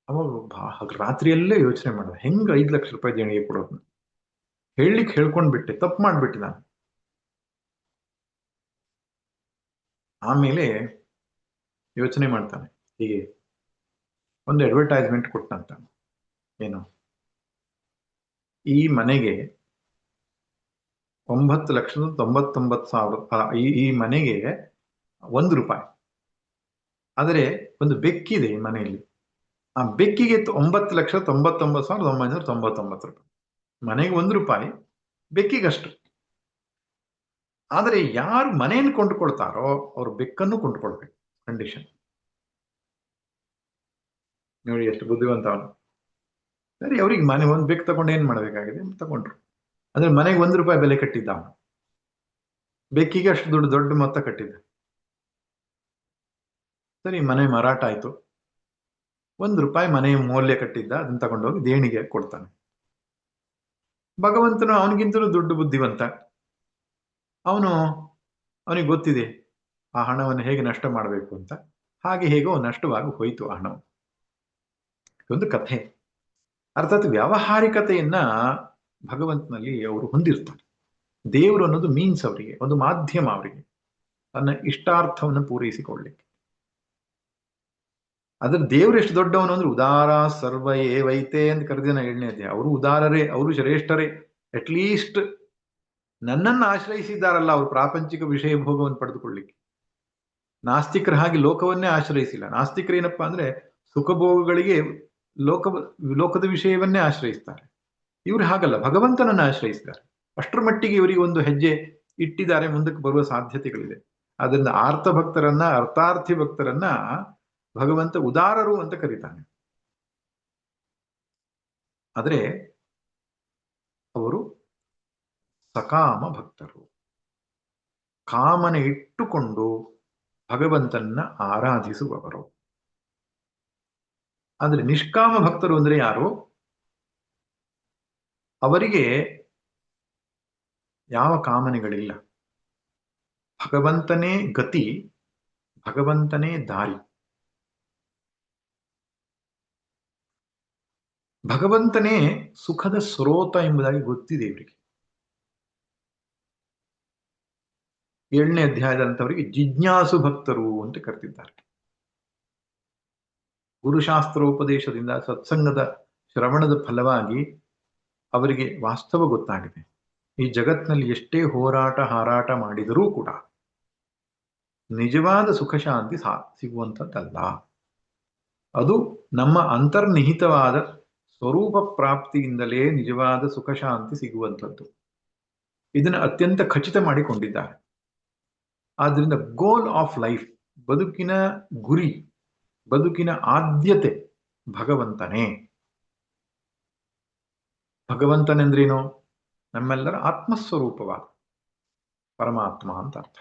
ಅವಾಗ ರಾತ್ರಿಯಲ್ಲೇ ಯೋಚನೆ ಮಾಡಿದೆ, ಹೆಂಗ 5 ಲಕ್ಷ ರೂಪಾಯಿ ದೇಣಿಗೆ ಕೊಡೋದು? ಹೇಳ್ಕೊಂಡು ಬಿಟ್ಟೆ, ತಪ್ಪು ಮಾಡ್ಬಿಟ್ಟೆ ನಾನು. ಆಮೇಲೆ ಯೋಚನೆ ಮಾಡ್ತಾನೆ, ಹೀಗೆ ಒಂದು ಅಡ್ವರ್ಟೈಸ್ಮೆಂಟ್ ಕೊಟ್ಟಂತ, ಏನು, ಈ ಮನೆಗೆ 9,99,000, ಈ ಮನೆಗೆ 1 ರೂಪಾಯಿ. ಆದರೆ ಒಂದು ಬೆಕ್ಕಿದೆ ಈ ಮನೆಯಲ್ಲಿ, ಆ ಬೆಕ್ಕಿಗೆ 9,99,999 ರೂಪಾಯಿ. ಮನೆಗೆ 1 ರೂಪಾಯಿ, ಬೆಕ್ಕಿಗಷ್ಟು. ಆದರೆ ಯಾರು ಮನೆಯನ್ನು ಕೊಂಡುಕೊಳ್ತಾರೋ ಅವ್ರು ಬೆಕ್ಕನ್ನು ಕೊಂಡುಕೊಳ್ಬೇಕು. ಕಂಡೀಷನ್ ನೋಡಿ, ಎಷ್ಟು ಬುದ್ಧಿವಂತ ಅವನು. ಸರಿ, ಅವ್ರಿಗೆ ಮನೆ ಒಂದು ಬೆಕ್ಕು ತಗೊಂಡು ಏನ್ ಮಾಡ್ಬೇಕಾಗಿದೆ, ತಗೊಂಡ್ರು. ಅಂದ್ರೆ ಮನೆಗೆ 1 ರೂಪಾಯಿ ಬೆಲೆ ಕಟ್ಟಿದ್ದ ಅವನು, ಬೆಕ್ಕಿಗೆ ಅಷ್ಟು ದೊಡ್ಡ ಮೊತ್ತ ಕಟ್ಟಿದ್ದ. ಸರಿ, ಮನೆ ಮಾರಾಟ ಆಯ್ತು. 1 ರೂಪಾಯಿ ಮನೆ ಮೌಲ್ಯ ಕಟ್ಟಿದ್ದ, ಅದನ್ನ ತಗೊಂಡೋಗಿ ದೇಣಿಗೆ ಕೊಡ್ತಾನೆ. ಭಗವಂತನು ಅವನಿಗಿಂತಲೂ ದೊಡ್ಡ ಬುದ್ಧಿವಂತ. ಅವನಿಗೆ ಗೊತ್ತಿದೆ ಆ ಹಣವನ್ನು ಹೇಗೆ ನಷ್ಟ ಮಾಡಬೇಕು ಅಂತ. ಹಾಗೆ ಹೇಗೋ ನಷ್ಟವಾಗಿ ಹೋಯಿತು ಆ ಹಣ. ಒಂದು ಕಥೆ. ಅರ್ಥಾತ್ ವ್ಯಾವಹಾರಿಕತೆಯನ್ನ ಭಗವಂತನಲ್ಲಿ ಅವರು ಹೊಂದಿರ್ತಾರೆ. ದೇವರು ಅನ್ನೋದು ಮೀನ್ಸ್ ಅವರಿಗೆ, ಒಂದು ಮಾಧ್ಯಮ ಅವರಿಗೆ ತನ್ನ ಇಷ್ಟಾರ್ಥವನ್ನು ಪೂರೈಸಿಕೊಳ್ಳಿಕ್ಕೆ. ಅದ್ರ ದೇವ್ರು ಎಷ್ಟು ದೊಡ್ಡವನು ಅಂದ್ರೆ ಉದಾರ ಸರ್ವ ಏವೈತೆ ಅಂತ ಕರೆದಿನ 7ನೇ ಅಧ್ಯಾಯ. ಅವರು ಉದಾರರೇ, ಅವರು ಶ್ರೇಷ್ಠರೇ. ಅಟ್ಲೀಸ್ಟ್ ನನ್ನನ್ನು ಆಶ್ರಯಿಸಿದ್ದಾರಲ್ಲ ಅವರು ಪ್ರಾಪಂಚಿಕ ವಿಷಯ ಭೋಗವನ್ನು ಪಡೆದುಕೊಳ್ಳಿಕ್ಕೆ. ನಾಸ್ತಿಕರ ಹಾಗೆ ಲೋಕವನ್ನೇ ಆಶ್ರಯಿಸಿಲ್ಲ. ನಾಸ್ತಿಕರು ಏನಪ್ಪಾ ಅಂದ್ರೆ ಸುಖಭೋಗಗಳಿಗೆ ಲೋಕದ ವಿಷಯವನ್ನೇ ಆಶ್ರಯಿಸ್ತಾರೆ. ಇವರು ಹಾಗಲ್ಲ, ಭಗವಂತನನ್ನ ಆಶ್ರಯಿಸಿದ್ದಾರೆ. ಅಷ್ಟರ ಮಟ್ಟಿಗೆ ಇವರಿಗೆ ಒಂದು ಹೆಜ್ಜೆ ಇಟ್ಟಿದ್ದಾರೆ, ಮುಂದಕ್ಕೆ ಬರುವ ಸಾಧ್ಯತೆಗಳಿದೆ. ಅದರಿಂದ ಅರ್ಥಾರ್ಥಿ ಭಕ್ತರನ್ನ ಭಗವಂತ ಉದಾರರು ಅಂತ ಕರೀತಾನೆ. ಆದರೆ ಅವರು ಸಕಾಮ ಭಕ್ತರು, ಕಾಮನೆ ಇಟ್ಟುಕೊಂಡು ಭಗವಂತನ ಆರಾಧಿಸುವವರು. ಅಂದ್ರೆ ನಿಷ್ಕಾಮ ಭಕ್ತರು ಅಂದ್ರೆ ಯಾರು? ಅವರಿಗೆ ಯಾವ ಕಾಮನೆಗಳಿಲ್ಲ. ಭಗವಂತನೇ ಗತಿ, ಭಗವಂತನೇ ದಾರಿ. ಭಗವಂತನೇ ಸುಖದ ಸ್ರೋತ ಎಂಬುದಾಗಿ ಗೊತ್ತಿದೆ ಇವರಿಗೆ. 7ನೇ ಅಧ್ಯಾಯದಂತವರಿಗೆ ಜಿಜ್ಞಾಸು ಭಕ್ತರು ಅಂತ ಕರೆದಿದ್ದಾರೆ. ಗುರುಶಾಸ್ತ್ರೋಪದೇಶದಿಂದ, ಸತ್ಸಂಗದ ಶ್ರವಣದ ಫಲವಾಗಿ ಅವರಿಗೆ ವಾಸ್ತವ ಗೊತ್ತಾಗಿದೆ. ಈ ಜಗತ್ನಲ್ಲಿ ಎಷ್ಟೇ ಹಾರಾಟ ಮಾಡಿದರೂ ಕೂಡ ನಿಜವಾದ ಸುಖ ಶಾಂತಿ ಸಿಗುವಂಥದ್ದಲ್ಲ. ಅದು ನಮ್ಮ ಅಂತರ್ನಿಹಿತವಾದ ಸ್ವರೂಪ ಪ್ರಾಪ್ತಿಯಿಂದಲೇ ನಿಜವಾದ ಸುಖ ಶಾಂತಿ ಸಿಗುವಂಥದ್ದು. ಇದನ್ನು ಅತ್ಯಂತ ಖಚಿತ ಮಾಡಿಕೊಂಡಿದ್ದಾರೆ. ಆದ್ರಿಂದ ಗೋಲ್ ಆಫ್ ಲೈಫ್, ಬದುಕಿನ ಗುರಿ ಬದುಕಿನ ಆದ್ಯತೆ ಭಗವಂತನೇ. ಭಗವಂತನೆಂದ್ರೇನು? ನಮ್ಮೆಲ್ಲರ ಆತ್ಮಸ್ವರೂಪವಾದ ಪರಮಾತ್ಮ ಅಂತ ಅರ್ಥ.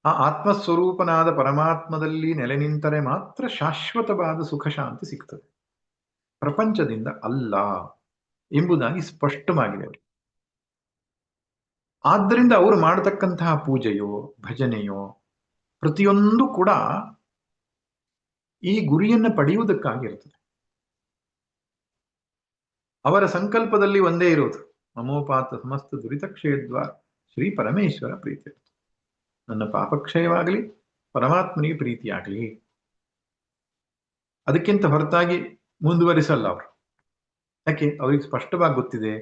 ಆ ಆತ್ಮಸ್ವರೂಪನಾದ ಪರಮಾತ್ಮದಲ್ಲಿ ನೆಲೆ ನಿಂತರೆ ಮಾತ್ರ ಶಾಶ್ವತವಾದ ಸುಖ ಶಾಂತಿ ಸಿಗ್ತದೆ, ಪ್ರಪಂಚದಿಂದ ಅಲ್ಲ ಎಂಬುದಾಗಿ ಸ್ಪಷ್ಟವಾಗಿದೆ ಅವರು. ಆದ್ದರಿಂದ ಅವರು ಮಾಡತಕ್ಕಂತಹ ಪೂಜೆಯೋ ಭಜನೆಯೋ ಪ್ರತಿಯೊಂದು ಕೂಡ ಈ ಗುರಿಯನ್ನು ಪಡೆಯುವುದಕ್ಕಾಗಿರ್ತದೆ. ಅವರ ಸಂಕಲ್ಪದಲ್ಲಿ ಒಂದೇ ಇರೋದು, ಮಮೋಪಾತ ಸಮಸ್ತ ದುರಿತ ಕ್ಷಯದ್ವಾ ಶ್ರೀ ಪರಮೇಶ್ವರ ಪ್ರೀತಿ. ನನ್ನ ಪಾಪಕ್ಷಯವಾಗಲಿ, ಪರಮಾತ್ಮನಿಗೆ ಪ್ರೀತಿಯಾಗಲಿ. ಅದಕ್ಕಿಂತ ಹೊರತಾಗಿ ಮುಂದುವರಿಸಲ್ಲ ಅವರು. ಯಾಕೆ? ಅವ್ರಿಗೆ ಸ್ಪಷ್ಟವಾಗಿ ಗೊತ್ತಿದೆ,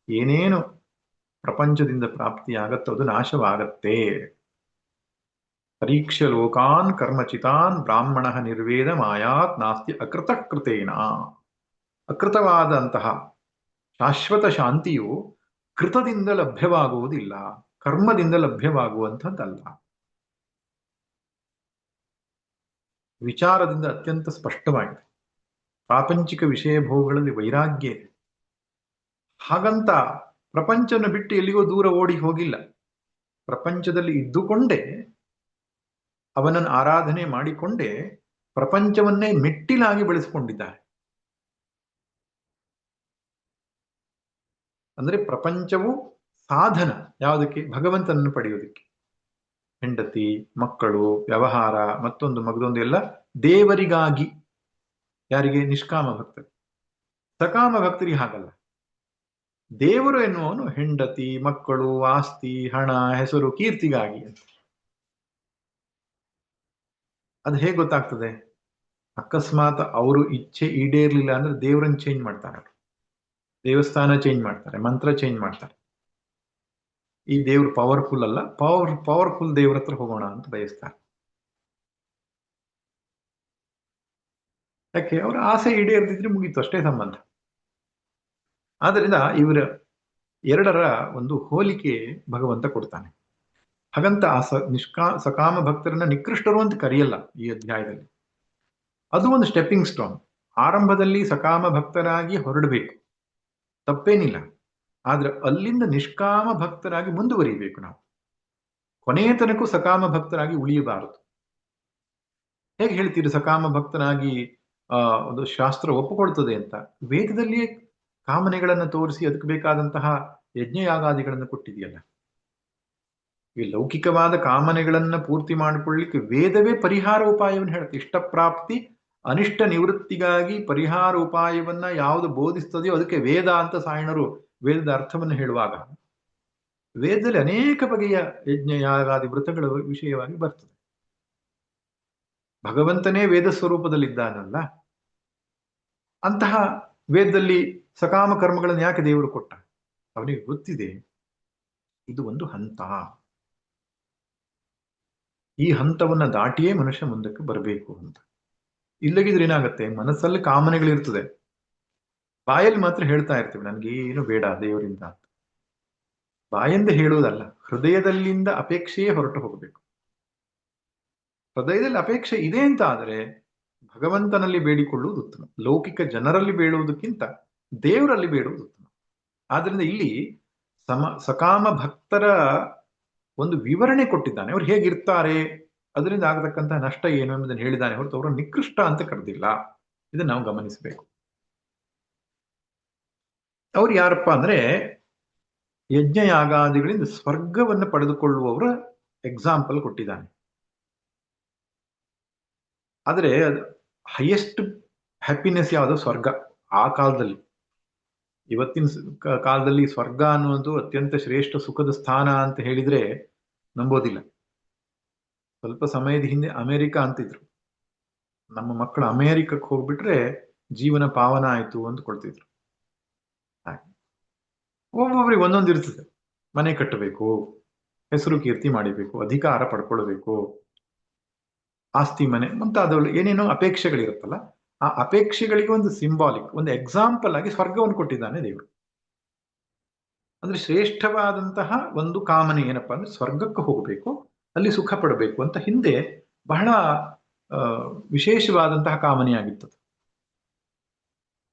ಏನೇನು ಪ್ರಪಂಚದಿಂದ ಪ್ರಾಪ್ತಿಯಾಗತ್ತೋ ಅದು ನಾಶವಾಗತ್ತೆ. ಪರೀಕ್ಷೆ ಲೋಕಾನ್ ಕರ್ಮಚಿತಾನ್ ಬ್ರಾಹ್ಮಣ ನಿರ್ವೇದ ಮಾಯಾತ್ ನಾಸ್ತಿ ಅಕೃತ ಕೃತೇನ. ಅಕೃತವಾದಂತಹ ಶಾಶ್ವತ ಶಾಂತಿಯು ಕೃತದಿಂದ ಲಭ್ಯವಾಗುವುದಿಲ್ಲ, ಕರ್ಮದಿಂದ ಲಭ್ಯವಾಗುವಂಥದ್ದಲ್ಲ. ವಿಚಾರದಿಂದ ಅತ್ಯಂತ ಸ್ಪಷ್ಟವಾಗಿದೆ. ಪ್ರಾಪಂಚಿಕ ವಿಷಯ ಭೋಗಗಳಲ್ಲಿ ವೈರಾಗ್ಯ ಇದೆ. ಹಾಗಂತ ಪ್ರಪಂಚನ ಬಿಟ್ಟು ಎಲ್ಲಿಗೋ ದೂರ ಓಡಿ ಹೋಗಿಲ್ಲ. ಪ್ರಪಂಚದಲ್ಲಿ ಇದ್ದುಕೊಂಡೇ, ಅವನನ್ನು ಆರಾಧನೆ ಮಾಡಿಕೊಂಡೇ ಪ್ರಪಂಚವನ್ನೇ ಮೆಟ್ಟಿಲಾಗಿ ಬೆಳೆಸಿಕೊಂಡಿದ್ದಾರೆ. ಅಂದ್ರೆ ಪ್ರಪಂಚವು ಸಾಧನ ಯಾವುದಕ್ಕೆ? ಭಗವಂತನನ್ನು ಪಡೆಯುವುದಕ್ಕೆ. ಹೆಂಡತಿ, ಮಕ್ಕಳು, ವ್ಯವಹಾರ, ಮತ್ತೊಂದು ಮಗದೊಂದು ಎಲ್ಲ ದೇವರಿಗಾಗಿ. ಯಾರಿಗೆ? ನಿಷ್ಕಾಮ ಭಕ್ತರು. ಸಕಾಮ ಭಕ್ತರಿಗೆ ಹಾಗಲ್ಲ. ದೇವರು ಎನ್ನುವನು ಹೆಂಡತಿ, ಮಕ್ಕಳು, ಆಸ್ತಿ, ಹಣ, ಹೆಸರು, ಕೀರ್ತಿಗಾಗಿ ಅಂತ. ಅದು ಹೇಗೆ ಗೊತ್ತಾಗ್ತದೆ? ಅಕಸ್ಮಾತ್ ಅವರು ಇಚ್ಛೆ ಈಡೇರ್ಲಿಲ್ಲ ಅಂದ್ರೆ ದೇವರನ್ನು ಚೇಂಜ್ ಮಾಡ್ತಾರೆ, ದೇವಸ್ಥಾನ ಚೇಂಜ್ ಮಾಡ್ತಾರೆ, ಮಂತ್ರ ಚೇಂಜ್ ಮಾಡ್ತಾರೆ. ಈ ದೇವ್ರು ಪವರ್ಫುಲ್ ಅಲ್ಲ, ಪವರ್ಫುಲ್ ದೇವ್ರ ಹತ್ರ ಹೋಗೋಣ ಅಂತ ಬಯಸ್ತಾರೆ. ಯಾಕೆ? ಅವರ ಆಸೆ ಈಡೇರ್ದಿದ್ರೆ ಮುಗೀತು, ಅಷ್ಟೇ ಸಂಬಂಧ. ಆದ್ದರಿಂದ ಇವರ ಎರಡರ ಒಂದು ಹೋಲಿಕೆ ಭಗವಂತ ಕೊಡ್ತಾನೆ. ಹಾಗಂತ ಸಕಾಮ ಭಕ್ತರನ್ನ ನಿಕೃಷ್ಟರು ಅಂತ ಕರೆಯಲ್ಲ ಈ ಅಧ್ಯಾಯದಲ್ಲಿ. ಅದು ಒಂದು ಸ್ಟೆಪ್ಪಿಂಗ್ ಸ್ಟೋನ್. ಆರಂಭದಲ್ಲಿ ಸಕಾಮ ಭಕ್ತರಾಗಿ ಹೊರಡಬೇಕು, ತಪ್ಪೇನಿಲ್ಲ. ಆದ್ರೆ ಅಲ್ಲಿಂದ ನಿಷ್ಕಾಮ ಭಕ್ತರಾಗಿ ಮುಂದುವರಿಬೇಕು ನಾವು. ಕೊನೆಯ ತನಕ ಸಕಾಮ ಭಕ್ತರಾಗಿ ಉಳಿಯಬಾರದು. ಹೇಗೆ ಹೇಳ್ತೀರಿ ಸಕಾಮ ಭಕ್ತನಾಗಿ ಒಂದು ಶಾಸ್ತ್ರ ಒಪ್ಪಿಕೊಳ್ತದೆ ಅಂತ? ವೇದದಲ್ಲಿಯೇ ಕಾಮನೆಗಳನ್ನು ತೋರಿಸಿ ಅದಕ್ಕೆ ಬೇಕಾದಂತಹ ಯಜ್ಞಯಾಗಾದಿಗಳನ್ನು ಕೊಟ್ಟಿದೆಯಲ್ಲ. ಈ ಲೌಕಿಕವಾದ ಕಾಮನೆಗಳನ್ನ ಪೂರ್ತಿ ಮಾಡಿಕೊಳ್ಳಿಕ್ಕೆ ವೇದವೇ ಪರಿಹಾರ ಉಪಾಯವನ್ನು ಹೇಳುತ್ತೆ. ಇಷ್ಟಪ್ರಾಪ್ತಿ ಅನಿಷ್ಟ ನಿವೃತ್ತಿಗಾಗಿ ಪರಿಹಾರ ಉಪಾಯವನ್ನ ಯಾವುದು ಬೋಧಿಸ್ತದೆಯೋ ಅದಕ್ಕೆ ವೇದ ಅಂತ ಸಾಯಣರು ವೇದದ ಅರ್ಥವನ್ನು ಹೇಳುವಾಗ ವೇದದಲ್ಲಿ ಅನೇಕ ಬಗೆಯ ಯಜ್ಞ ಯಾಗಾದಿ ವೃತಗಳ ವಿಷಯವಾಗಿ ಬರ್ತದೆ. ಭಗವಂತನೇ ವೇದ ಸ್ವರೂಪದಲ್ಲಿದ್ದಾನಲ್ಲ, ಅಂತಹ ವೇದದಲ್ಲಿ ಸಕಾಮ ಕರ್ಮಗಳನ್ನು ಯಾಕೆ ದೇವರು ಕೊಟ್ಟ? ಅವನಿಗೆ ಗೊತ್ತಿದೆ ಇದು ಒಂದು ಹಂತ, ಈ ಹಂತವನ್ನ ದಾಟಿಯೇ ಮನುಷ್ಯ ಮುಂದಕ್ಕೆ ಬರಬೇಕು ಅಂತ. ಇಲ್ಲಗಿದ್ರೆ ಏನಾಗತ್ತೆ? ಮನಸ್ಸಲ್ಲಿ ಕಾಮನೆಗಳಿರ್ತದೆ, ಬಾಯಲ್ಲಿ ಮಾತ್ರ ಹೇಳ್ತಾ ಇರ್ತೀವಿ ನನಗೇನು ಬೇಡ ದೇವರಿಂದ ಅಂತ. ಬಾಯಿಂದ ಹೇಳುವುದಲ್ಲ, ಹೃದಯದಲ್ಲಿಂದ ಅಪೇಕ್ಷೆಯೇ ಹೊರಟು ಹೋಗಬೇಕು. ಹೃದಯದಲ್ಲಿ ಅಪೇಕ್ಷೆ ಇದೆ ಅಂತ ಆದರೆ ಭಗವಂತನಲ್ಲಿ ಬೇಡಿಕೊಳ್ಳುವುದು ಉತ್ತಮ. ಲೌಕಿಕ ಜನರಲ್ಲಿ ಬೇಡುವುದಕ್ಕಿಂತ ದೇವರಲ್ಲಿ ಬೇಡುವುದು ಉತ್ತಮ. ಆದ್ರಿಂದ ಇಲ್ಲಿ ಸಕಾಮ ಭಕ್ತರ ಒಂದು ವಿವರಣೆ ಕೊಟ್ಟಿದ್ದಾನೆ. ಅವ್ರು ಹೇಗಿರ್ತಾರೆ, ಅದರಿಂದ ಆಗತಕ್ಕಂತಹ ನಷ್ಟ ಏನು ಎಂಬುದನ್ನು ಹೇಳಿದ್ದಾನೆ ಹೊರತು ಅವರು ನಿಕೃಷ್ಟ ಅಂತ ಕರೆದಿಲ್ಲ. ಇದನ್ನು ನಾವು ಗಮನಿಸಬೇಕು. ಅವ್ರು ಯಾರಪ್ಪ ಅಂದ್ರೆ ಯಜ್ಞಯಾಗಾದಿಗಳಿಂದ ಸ್ವರ್ಗವನ್ನು ಪಡೆದುಕೊಳ್ಳುವವರ ಎಕ್ಸಾಂಪಲ್ ಕೊಟ್ಟಿದ್ದಾನೆ. ಆದರೆ ಹೈಯೆಸ್ಟ್ ಹ್ಯಾಪಿನೆಸ್ ಯಾವುದು? ಸ್ವರ್ಗ. ಆ ಕಾಲದಲ್ಲಿ, ಇವತ್ತಿನ ಕಾಲದಲ್ಲಿ ಸ್ವರ್ಗ ಅನ್ನುವುದು ಅತ್ಯಂತ ಶ್ರೇಷ್ಠ ಸುಖದ ಸ್ಥಾನ ಅಂತ ಹೇಳಿದ್ರೆ ನಂಬೋದಿಲ್ಲ. ಸ್ವಲ್ಪ ಸಮಯದ ಹಿಂದೆ ಅಮೆರಿಕ ಅಂತಿದ್ರು, ನಮ್ಮ ಮಕ್ಕಳು ಅಮೆರಿಕಕ್ಕೆ ಹೋಗ್ಬಿಟ್ರೆ ಜೀವನ ಪಾವನ ಆಯ್ತು ಅಂತ ಕೊಡ್ತಿದ್ರು. ಒಬ್ಬೊಬ್ರಿಗೆ ಒಂದೊಂದು ಇರ್ತದೆ. ಮನೆ ಕಟ್ಟಬೇಕು, ಹೆಸರು ಕೀರ್ತಿ ಮಾಡಿಬೇಕು, ಅಧಿಕಾರ ಪಡ್ಕೊಳ್ಬೇಕು, ಆಸ್ತಿ ಮನೆ ಮುಂತಾದವು ಏನೇನೋ ಅಪೇಕ್ಷೆಗಳಿರುತ್ತಲ್ಲ, ಆ ಅಪೇಕ್ಷೆಗಳಿಗೆ ಒಂದು ಸಿಂಬಾಲಿಕ್, ಒಂದು ಎಕ್ಸಾಂಪಲ್ ಆಗಿ ಸ್ವರ್ಗವನ್ನು ಕೊಟ್ಟಿದ್ದಾನೆ ದೇವರು. ಅಂದ್ರೆ ಶ್ರೇಷ್ಠವಾದಂತಹ ಒಂದು ಕಾಮನೆ ಏನಪ್ಪಾ ಅಂದ್ರೆ ಸ್ವರ್ಗಕ್ಕೆ ಹೋಗಬೇಕು, ಅಲ್ಲಿ ಸುಖ ಪಡಬೇಕು ಅಂತ ಹಿಂದೆ ಬಹಳ ಆ, ವಿಶೇಷವಾದಂತಹ ಕಾಮನೆಯಾಗಿತ್ತು.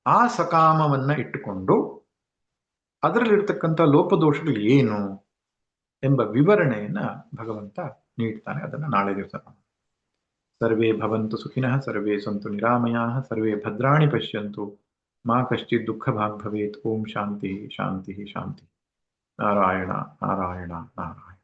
ಆ ಸಕಾಮವನ್ನ ಇಟ್ಟುಕೊಂಡು ಅದರಲ್ಲಿರ್ತಕ್ಕಂಥ ಲೋಪದೋಷಗಳು ಏನು ಎಂಬ ವಿವರಣೆಯನ್ನ ಭಗವಂತ ನೀಡ್ತಾನೆ. ಅದನ್ನ ನಾಳೆ ದಿವಸ ನೋಡೋಣ. ಸರ್ವೇ ಭವಂತು ಸುಖಿನಃ, ಸರ್ವೇ ಸಂತು ನಿರಾಮಯಾಃ, ಸರ್ವೇ ಭದ್ರಾಣಿ ಪಶ್ಯಂತು, ಮಾ ಕಶ್ಚಿತ್ ದುಃಖ ಭಾಗ್ ಭವೇತ್. ಓಂ ಶಾಂತಿ ಶಾಂತಿ ಶಾಂತಿ. ನಾರಾಯಣ ನಾರಾಯಣ ನಾರಾಯಣ.